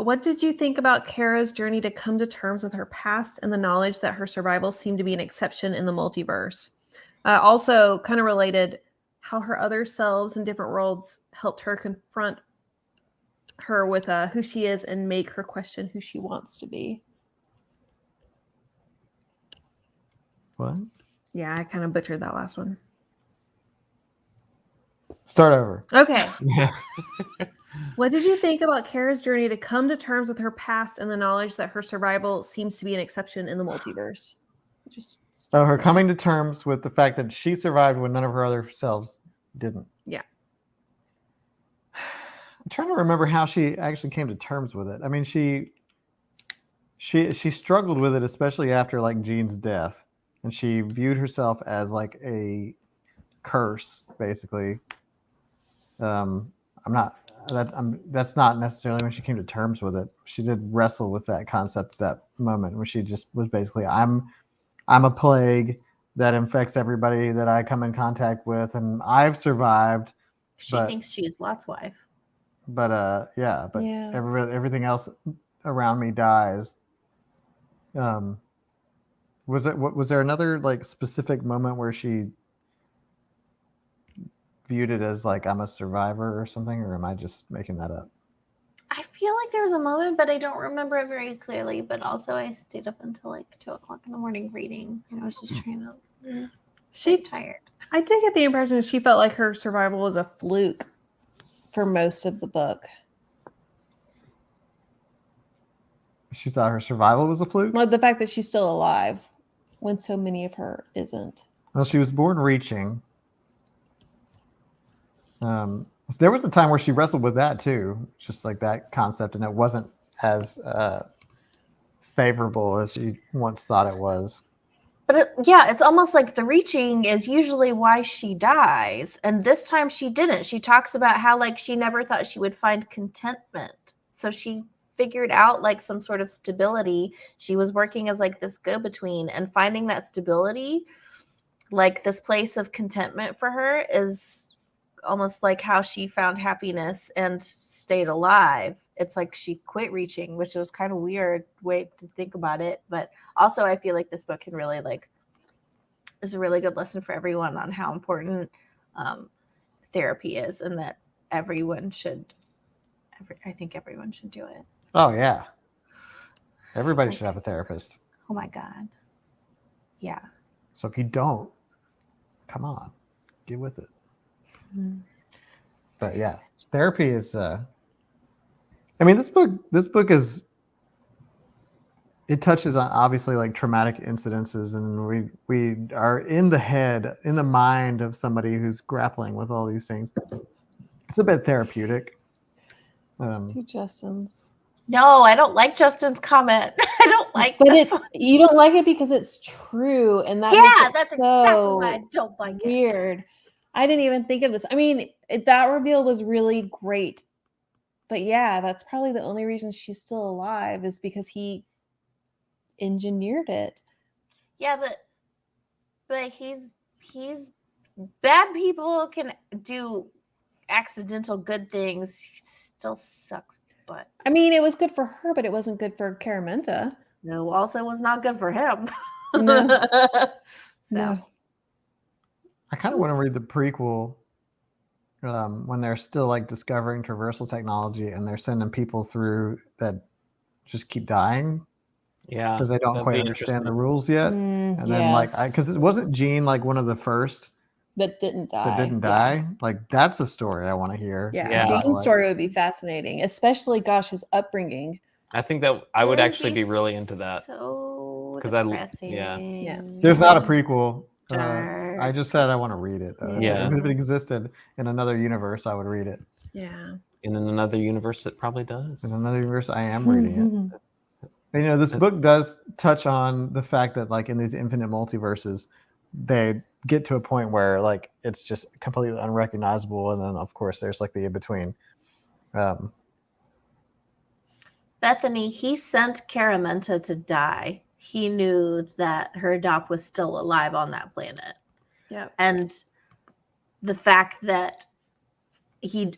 What did you think about Kara's journey to come to terms with her past and the knowledge that her survival seemed to be an exception in the multiverse? Also, kind of related, how her other selves in different worlds helped her confront her with who she is and make her question who she wants to be. What? Yeah, I kind of butchered that last one. Start over. Okay. Yeah. What did you think about Kara's journey to come to terms with her past and the knowledge that her survival seems to be an exception in the multiverse? Just Oh, her coming to terms with the fact that she survived when none of her other selves didn't. Yeah. I'm trying to remember how she actually came to terms with it. I mean, she struggled with it, especially after like Jean's death, and she viewed herself as like a curse, basically. That's not necessarily when she came to terms with it. She did wrestle with that concept at that moment where she just was basically, I'm a plague that infects everybody that I come in contact with, and I've survived. she thinks she's Lot's wife. But everything else around me dies. Was there another like specific moment where she viewed it as like I'm a survivor or something, or am I just making that up? I feel like there was a moment, but I don't remember it very clearly. But also, I stayed up until like 2:00 in the morning reading, and I was just trying to. She tired. I did get the impression that she felt like her survival was a fluke for most of the book. She thought her survival was a fluke. Like the fact that she's still alive when so many of her isn't. Well, she was born reaching. There was a time where she wrestled with that too, just like that concept, and it wasn't as favorable as she once thought it was. But it's almost like the reaching is usually why she dies, and this time she didn't. She talks about how like she never thought she would find contentment, so she figured out like some sort of stability. She was working as like this go-between, and finding that stability, like this place of contentment for her, is almost like how she found happiness and stayed alive. It's like she quit reaching, which was kind of weird way to think about it. But also I feel like this book can really like is a really good lesson for everyone on how important therapy is, and that everyone should I think everyone should do it. Oh yeah, everybody should have a therapist. Oh my God. Yeah. So if you don't, come on, get with it. Mm. But yeah, therapy is. I mean, this book is. It touches on obviously like traumatic incidences, and we are in the mind of somebody who's grappling with all these things. It's a bit therapeutic. To Justin's. No, I don't like Justin's comment. I don't like But this it's one. you don't like it because it's true, and that Yeah, makes it that's so exactly why I don't like it. weird. I didn't even think of this. I mean, that reveal was really great, but yeah, that's probably the only reason she's still alive is because he engineered it. Yeah, but he's bad people can do accidental good things. He still sucks butt. I mean, it was good for her, but it wasn't good for Caramenta. No, also was not good for him. No. So No. I kind of want to read the prequel when they're still like discovering traversal technology, and they're sending people through that just keep dying. Yeah, because they don't that'd quite be understand the interesting. rules yet. And then like, because it wasn't Jean like one of the first that didn't die. that didn't die. Like that's a story I want to hear. Yeah, Yeah. Jane's story would be fascinating, especially gosh, his upbringing. I think that I would actually be really into that. So 'Cause I- depressing. Yeah. There's not a prequel. Dark. I just said I want to read it though. Yeah. If it existed in another universe, I would read it. Yeah. In another universe, it probably does. In another universe, I am reading it. And, this book does touch on the fact that like in these infinite multiverses, they get to a point where like it's just completely unrecognizable, and then of course there's like the in between. Bethany, he sent Caramenta to die. He knew that her doc was still alive on that planet. Yep. And the fact that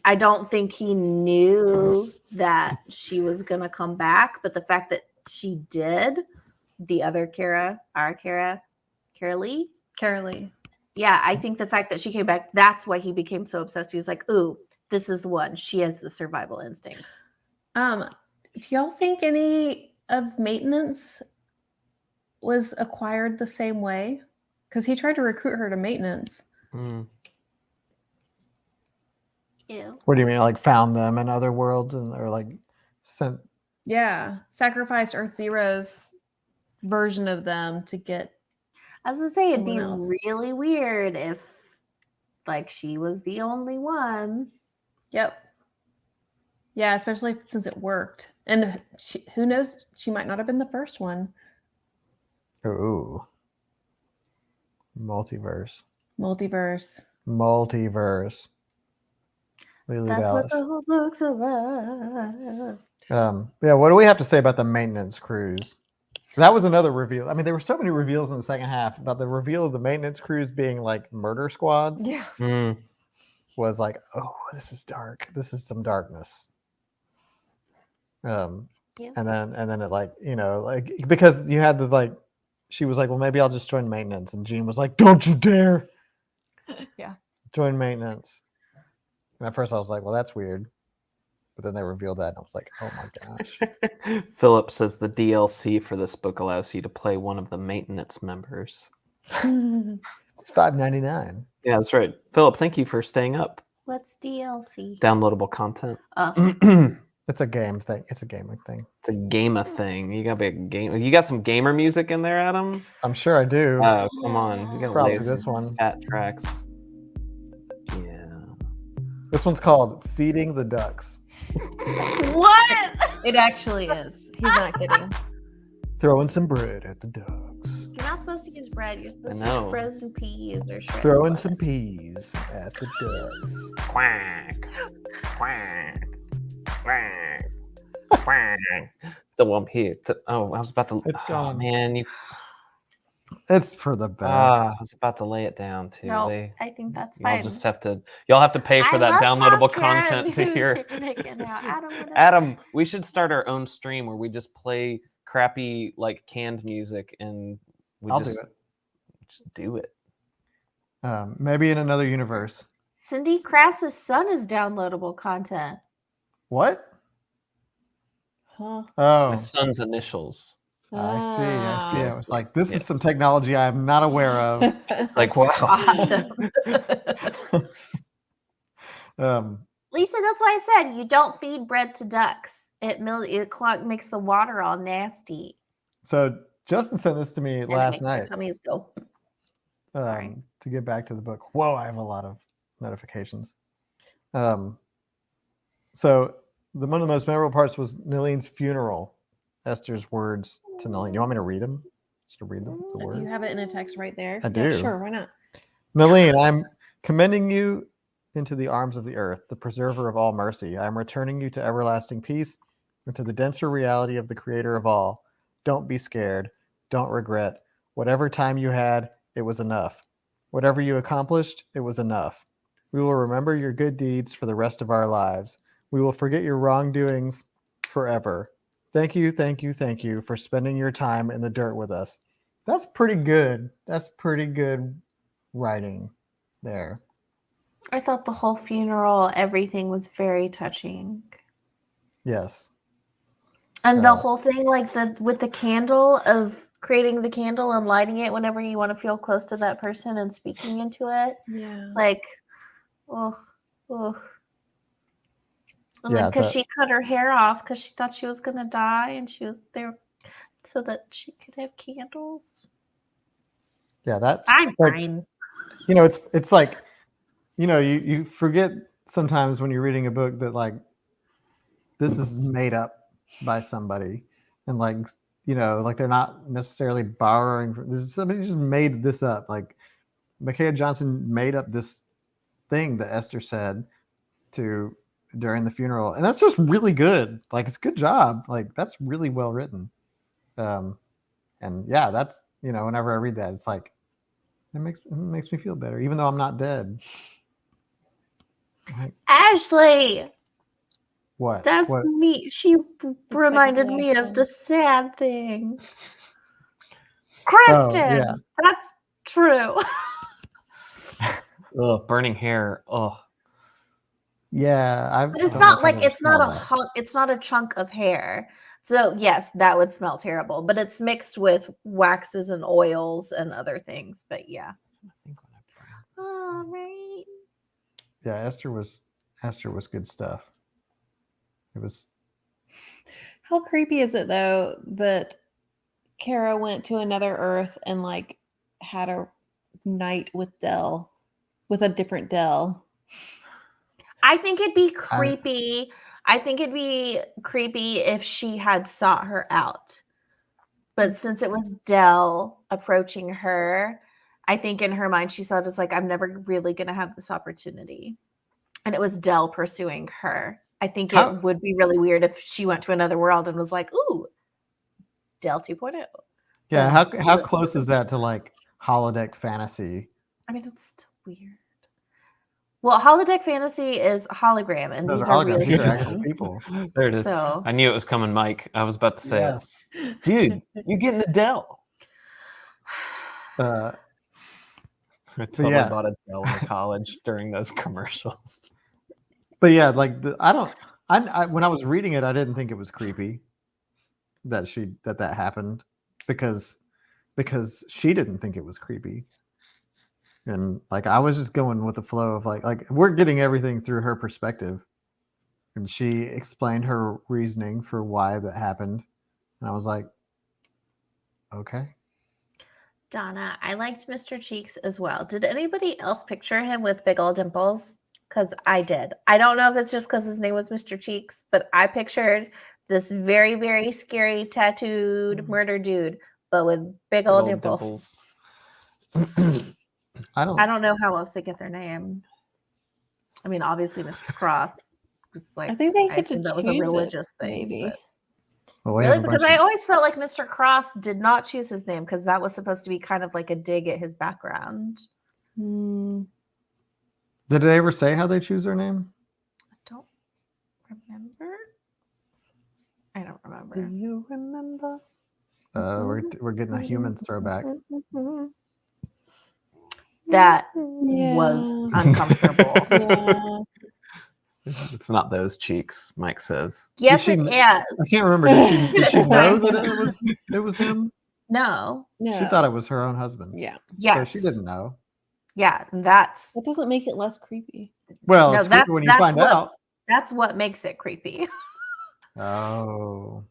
I don't think he knew that she was going to come back, but the fact that she did, the other Kara, our Kara Lee. Yeah, I think the fact that she came back, that's why he became so obsessed. He was like, ooh, this is the one. She has the survival instincts. Do y'all think any of maintenance was acquired the same way? Because he tried to recruit her to maintenance. Mm. Ew. What do you mean, like found them in other worlds and or like sent? Yeah, sacrificed Earth Zero's version of them to get. I was gonna say it'd be Someone else. really weird if like she was the only one. Yep. Yeah, especially since it worked. And who knows? She might not have been the first one. Ooh, multiverse. Lily That's Dallas. what the whole book's about. Yeah, what do we have to say about the maintenance crews? That was another reveal. I mean, there were so many reveals in the second half about the reveal of the maintenance crews being like murder squads. Yeah. Mm. Was like, oh, this is dark. This is some darkness. Yeah. And then it like, you know, like because you had the like, she was like, well, maybe I'll just join maintenance, and Jean was like, don't you dare. Yeah. Join maintenance. And at first I was like, well, that's weird. But then they revealed that, and I was like, oh my gosh. Philip says the DLC for this book allows you to play one of the maintenance members. It's $5.99. Yeah, that's right. Philip, thank you for staying up. What's DLC? Downloadable content. It's a game thing. It's a gaming thing. It's a gamer thing. You gotta be a game. You got some gamer music in there, Adam? I'm sure I do. Oh, come on. You gotta Probably lay this some one. fat tracks. Yeah. This one's called Feeding the Ducks. What? It actually is. He's not kidding. Throwing some bread at the ducks. You're not supposed to use bread. You're supposed to know. use frozen peas or shrimp. Throwing some peas at the ducks. Quack. Quack. Quack. Quack. So I'm here. I was about to. It's gone. Man, It's for the best. I was about to lay it down too. No, I think that's Y'all fine. just have to. Y'all have to pay for I that love downloadable Tom content Karen. to hear. Adam, We should start our own stream where we just play crappy like canned music and we I'll just do it. just do it. Maybe in another universe. Cindy Crass's son is downloadable content. What? Huh. Oh, My son's initials. I see. I see. I was like, this is Yes. some technology I am not aware of. Like wow. Awesome. Lisa, that's why I said you don't feed bread to ducks. It makes the water all nasty. So Justin sent this to me And it last makes the night. tummies go. Sorry. To get back to the book. Whoa, I have a lot of notifications. So one of the most memorable parts was Nelene's funeral. Esther's words to Nelene. You want me to read them? Just to read them, the words? You have it in a text right there. I Yeah, do. sure, why not? Nelene, I'm commending you into the arms of the earth, the preserver of all mercy. I am returning you to everlasting peace and to the denser reality of the creator of all. Don't be scared. Don't regret. Whatever time you had, it was enough. Whatever you accomplished, it was enough. We will remember your good deeds for the rest of our lives. We will forget your wrongdoings forever. Thank you, thank you, thank you for spending your time in the dirt with us. That's pretty good. That's pretty good writing there. I thought the whole funeral, everything was very touching. Yes. And the whole thing, like with the candle of creating the candle and lighting it whenever you want to feel close to that person and speaking into it. Yeah. Like, oh. And Yeah, then because she cut her hair off because she thought she was going to die and she was there so that she could have candles. Yeah, that's I'm like, fine. you know, it's like, you know, you forget sometimes when you're reading a book that like this is made up by somebody and like, you know, like they're not necessarily borrowing from this. Somebody just made this up. Like Micaiah Johnson made up this thing that Esther said during the funeral, and that's just really good. Like, it's a good job. Like, that's really well written. And yeah, that's, whenever I read that, it's like it makes me feel better, even though I'm not dead. Like, Ashley, what? that's What? me. She reminded second me last of one. the sad thing. Oh, Kristen, yeah. that's true. Ugh, burning hair. Oh, Yeah, But it's don't know not if I've like ever it's not smelled a that. hunk, it's not a chunk of hair. So yes, that would smell terrible. But it's mixed with waxes and oils and other things. But yeah. I think when I burned. All right. Yeah, Esther was good stuff. It was. How creepy is it though that Kara went to another Earth and like had a night with a different Dell? I think it'd be creepy. I think it'd be creepy if she had sought her out. But since it was Dell approaching her, I think in her mind she saw it as like, I'm never really going to have this opportunity. And it was Dell pursuing her. I think it would be really weird if she went to another world and was like, ooh, Dell 2.0. Yeah, how close is that to like holodeck fantasy? I mean, it's still weird. Well, holodeck fantasy is hologram, and Those these are are holograms. real These are actual humans. people. There it is. So I knew it was coming, Mike. I was about to say Yes. it. Dude, you're getting Adele. Uh, I totally yeah. bought Adele in college during those commercials. But yeah, like I when I was reading it, I didn't think it was creepy that that happened because she didn't think it was creepy. And like I was just going with the flow of like we're getting everything through her perspective. And she explained her reasoning for why that happened. And I was like, okay. Donna, I liked Mr. Cheeks as well. Did anybody else picture him with big old dimples? Because I did. I don't know if it's just because his name was Mr. Cheeks, but I pictured this very, very scary tattooed murder dude, but with big old dimples. I don't know how else they get their name. I mean, obviously, Mr. Cross was like. I think they get to assumed that was a choose it, religious thing. maybe. But... Well, really? Because I always felt like Mr. Cross did not choose his name because that was supposed to be kind of like a dig at his background. Hmm. Did they ever say how they choose their name? I don't remember. I don't remember. Do you remember? We're getting a human throwback. That was uncomfortable. Yeah. It's not those cheeks, Mike says. Yes, it is. I can't remember. Did she know that it was him? No. She thought it was her own husband. Yeah. Yes. So she didn't know. Yeah, that's. That doesn't make it less creepy. Well, it's creepy when you find out. That's what makes it creepy. Oh.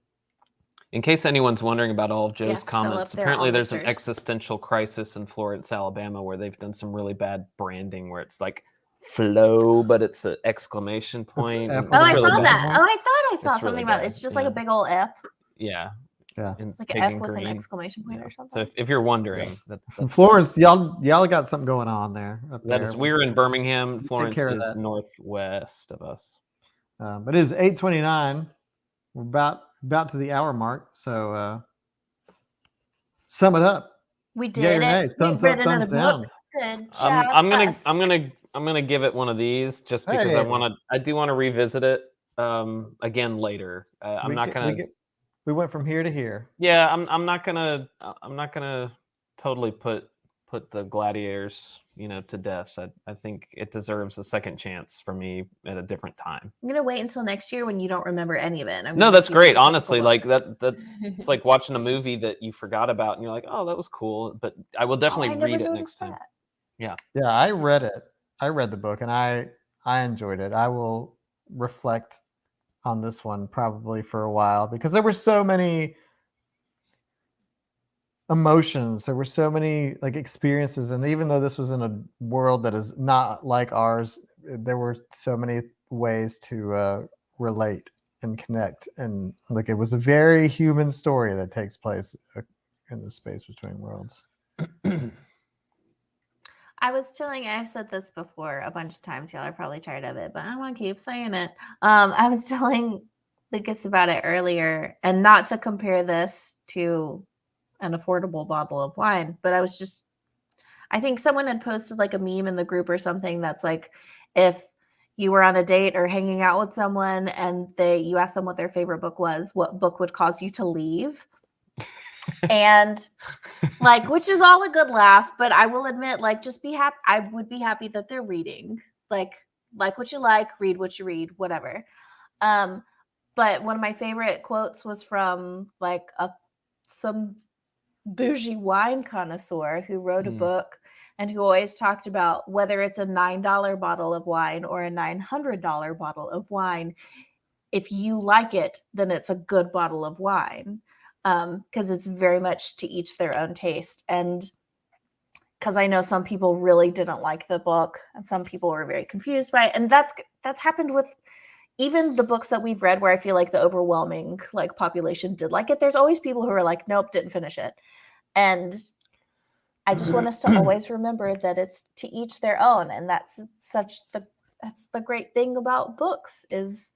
In case anyone's wondering about all of Joe's Yes, comments, Philip, they're apparently there's an officers. existential crisis in Florence, Alabama, where they've done some really bad branding where it's like flow, but it's an exclamation point. F It's Oh, I really saw bad. that. Oh, I thought I saw It's something really about it. bad, It's just like yeah. a big old F, Yeah. Yeah. And it's like big an F and with green. an exclamation point Yeah. or So something. if you're wondering, that's Florence, y'all got something going on there. that is, we're in Birmingham. Take Florence care of is that. northwest of us. But it is 8:29. We're about to the hour mark. So sum it up. We Yay did or nay? it. Thumbs We up, read thumbs another book. down. Good job. I'm gonna give it one of these just because I do want to revisit it again later. We went from here to here. Yeah, I'm not gonna totally put the gladiators to death. I think it deserves a second chance for me at a different time. I'm gonna wait until next year when you don't remember any of it. No, that's great. Honestly, like that it's like watching a movie that you forgot about and you're like, oh, that was cool. But I will definitely read it next time. Yeah. Yeah, I read it. I read the book and I enjoyed it. I will reflect on this one probably for a while because there were so many emotions, there were so many like experiences, and even though this was in a world that is not like ours, there were so many ways to relate and connect, and like it was a very human story that takes place in the space between worlds. I've said this before a bunch of times. Y'all are probably tired of it, but I want to keep saying it. I was telling Lucas about it earlier, and not to compare this to an affordable bottle of wine, but I think someone had posted like a meme in the group or something that's like, if you were on a date or hanging out with someone and you asked them what their favorite book was, what book would cause you to leave? And like, which is all a good laugh, but I will admit, like, just be happy. I would be happy that they're reading, like what you like, read what you read, whatever. But one of my favorite quotes was from like some bougie wine connoisseur who wrote a book and who always talked about whether it's a $9 bottle of wine or a $900 bottle of wine. If you like it, then it's a good bottle of wine. Because it's very much to each their own taste. And because I know some people really didn't like the book and some people were very confused by it. And that's happened with even the books that we've read where I feel like the overwhelming like population did like it. There's always people who are like, nope, didn't finish it. And I just want us to always remember that it's to each their own. And that's the great thing about books is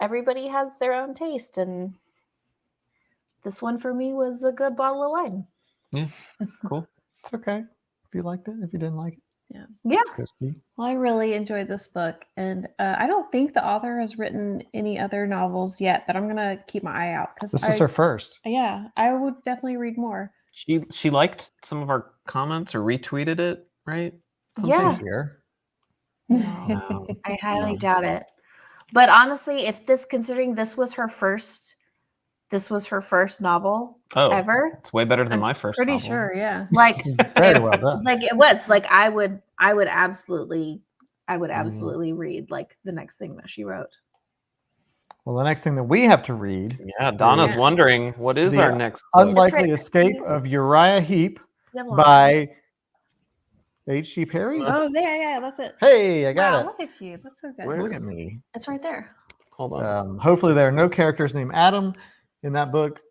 everybody has their own taste. And this one for me was a good bottle of wine. Yeah, cool. It's okay if you liked it. If you didn't like it, yeah. Christy. Well, I really enjoyed this book, and I don't think the author has written any other novels yet, but I'm gonna keep my eye out because This is her first. Yeah, I would definitely read more. She liked some of our comments or retweeted it, right? Yeah. Here. No, I highly doubt it. But honestly, considering this was her first novel ever. It's way better than my first Pretty novel. sure, yeah. Like Very well done. Like it was like I would absolutely read like the next thing that she wrote. Well, the next thing that we have to read, Yeah, Donna's is wondering what is the our next book? Unlikely right. Escape of Uriah Heep You have a lot by H.G. Perry. Oh, yeah, that's it. Hey, I got Wow, it. look at you. That's so good. Where? Look at me. It's right there. Hold on. Hopefully there are no characters named Adam in that book,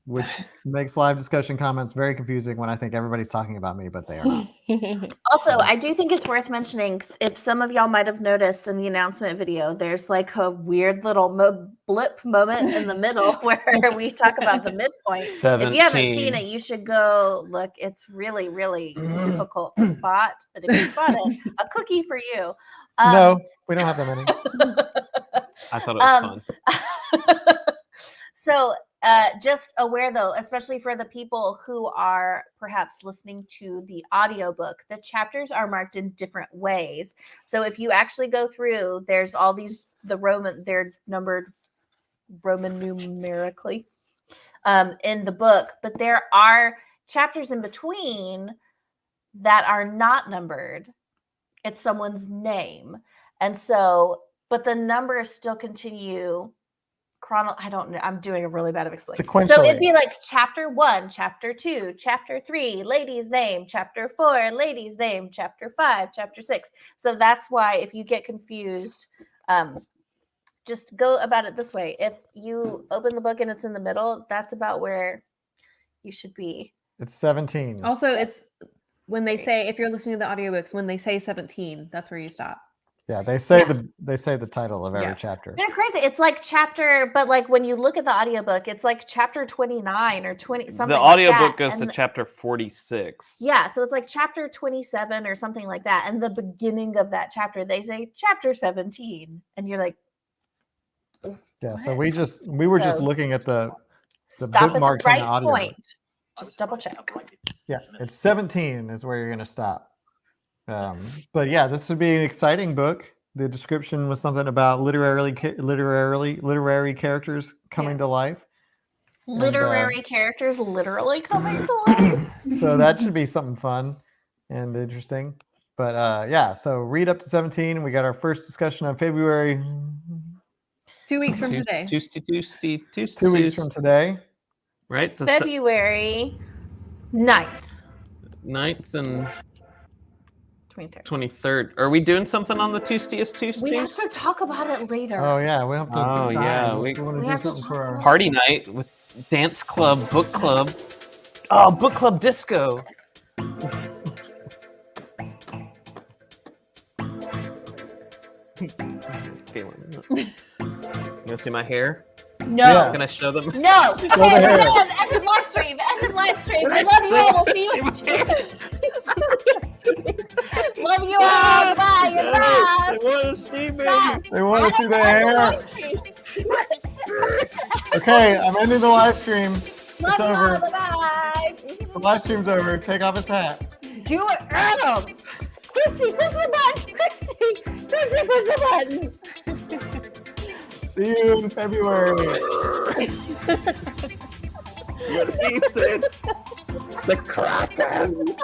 which makes live discussion comments very confusing when I think everybody's talking about me, but they are not. Also, I do think it's worth mentioning, if some of y'all might have noticed in the announcement video, there's like a weird little blip moment in the middle where we talk about the midpoint. 17. If you haven't seen it, you should go look. It's really, really difficult to spot, but if you spot it, a cookie for you. No, we don't have that many. I thought it was fun. So just aware though, especially for the people who are perhaps listening to the audiobook, the chapters are marked in different ways. So if you actually go through, there's all these, they're numbered Roman numerically in the book, but there are chapters in between that are not numbered. It's someone's name. And so, but the numbers still continue I don't know. I'm doing a really bad of explaining. So it'd be like chapter 1, chapter 2, chapter 3, lady's name, chapter 4, lady's name, chapter 5, chapter 6. So that's why if you get confused, just go about it this way. If you open the book and it's in the middle, that's about where you should be. It's 17. Also, it's when they say, if you're listening to the audiobooks, when they say 17, that's where you stop. Yeah, they say the title of every chapter. They're crazy. It's like chapter, but like when you look at the audiobook, it's like chapter 29 or 20 something. The audiobook goes to chapter 46. Yeah, so it's like chapter 27 or something like that. And the beginning of that chapter, they say chapter 17. And you're like, yeah, so we were just looking at the bookmarks at the in the audiobook. point. Just double check. Yeah, it's 17 is where you're going to stop. But yeah, this would be an exciting book. The description was something about literary characters coming to life. Literary characters literally coming to life. So that should be something fun and interesting. But yeah, so read up to 17. We got our first discussion on February. 2 weeks from today. 2 weeks from today. Right? February 9th. 9th and 23rd. 23rd. Are we doing something on the Tuesdays? We have to talk about it later. Oh yeah, we have to. Oh, yeah, we want to do have to something for our party night with dance club, book club. Oh, book club disco. You want to see my hair? No. Yeah. Can I show them? No. the Okay, hair. we're done. End of live stream. End of live stream. We love you all. We'll see you. Love you all. Bye. Goodbye. They want to see me. Bye. They want to see the hair. Live stream. Okay, I'm ending the live stream. Love you over. all. Bye. The live stream's over. Take off his hat. Do it, Adam. Christy, push the button. Christy, push the button. See you in February. What he said. The Kraken.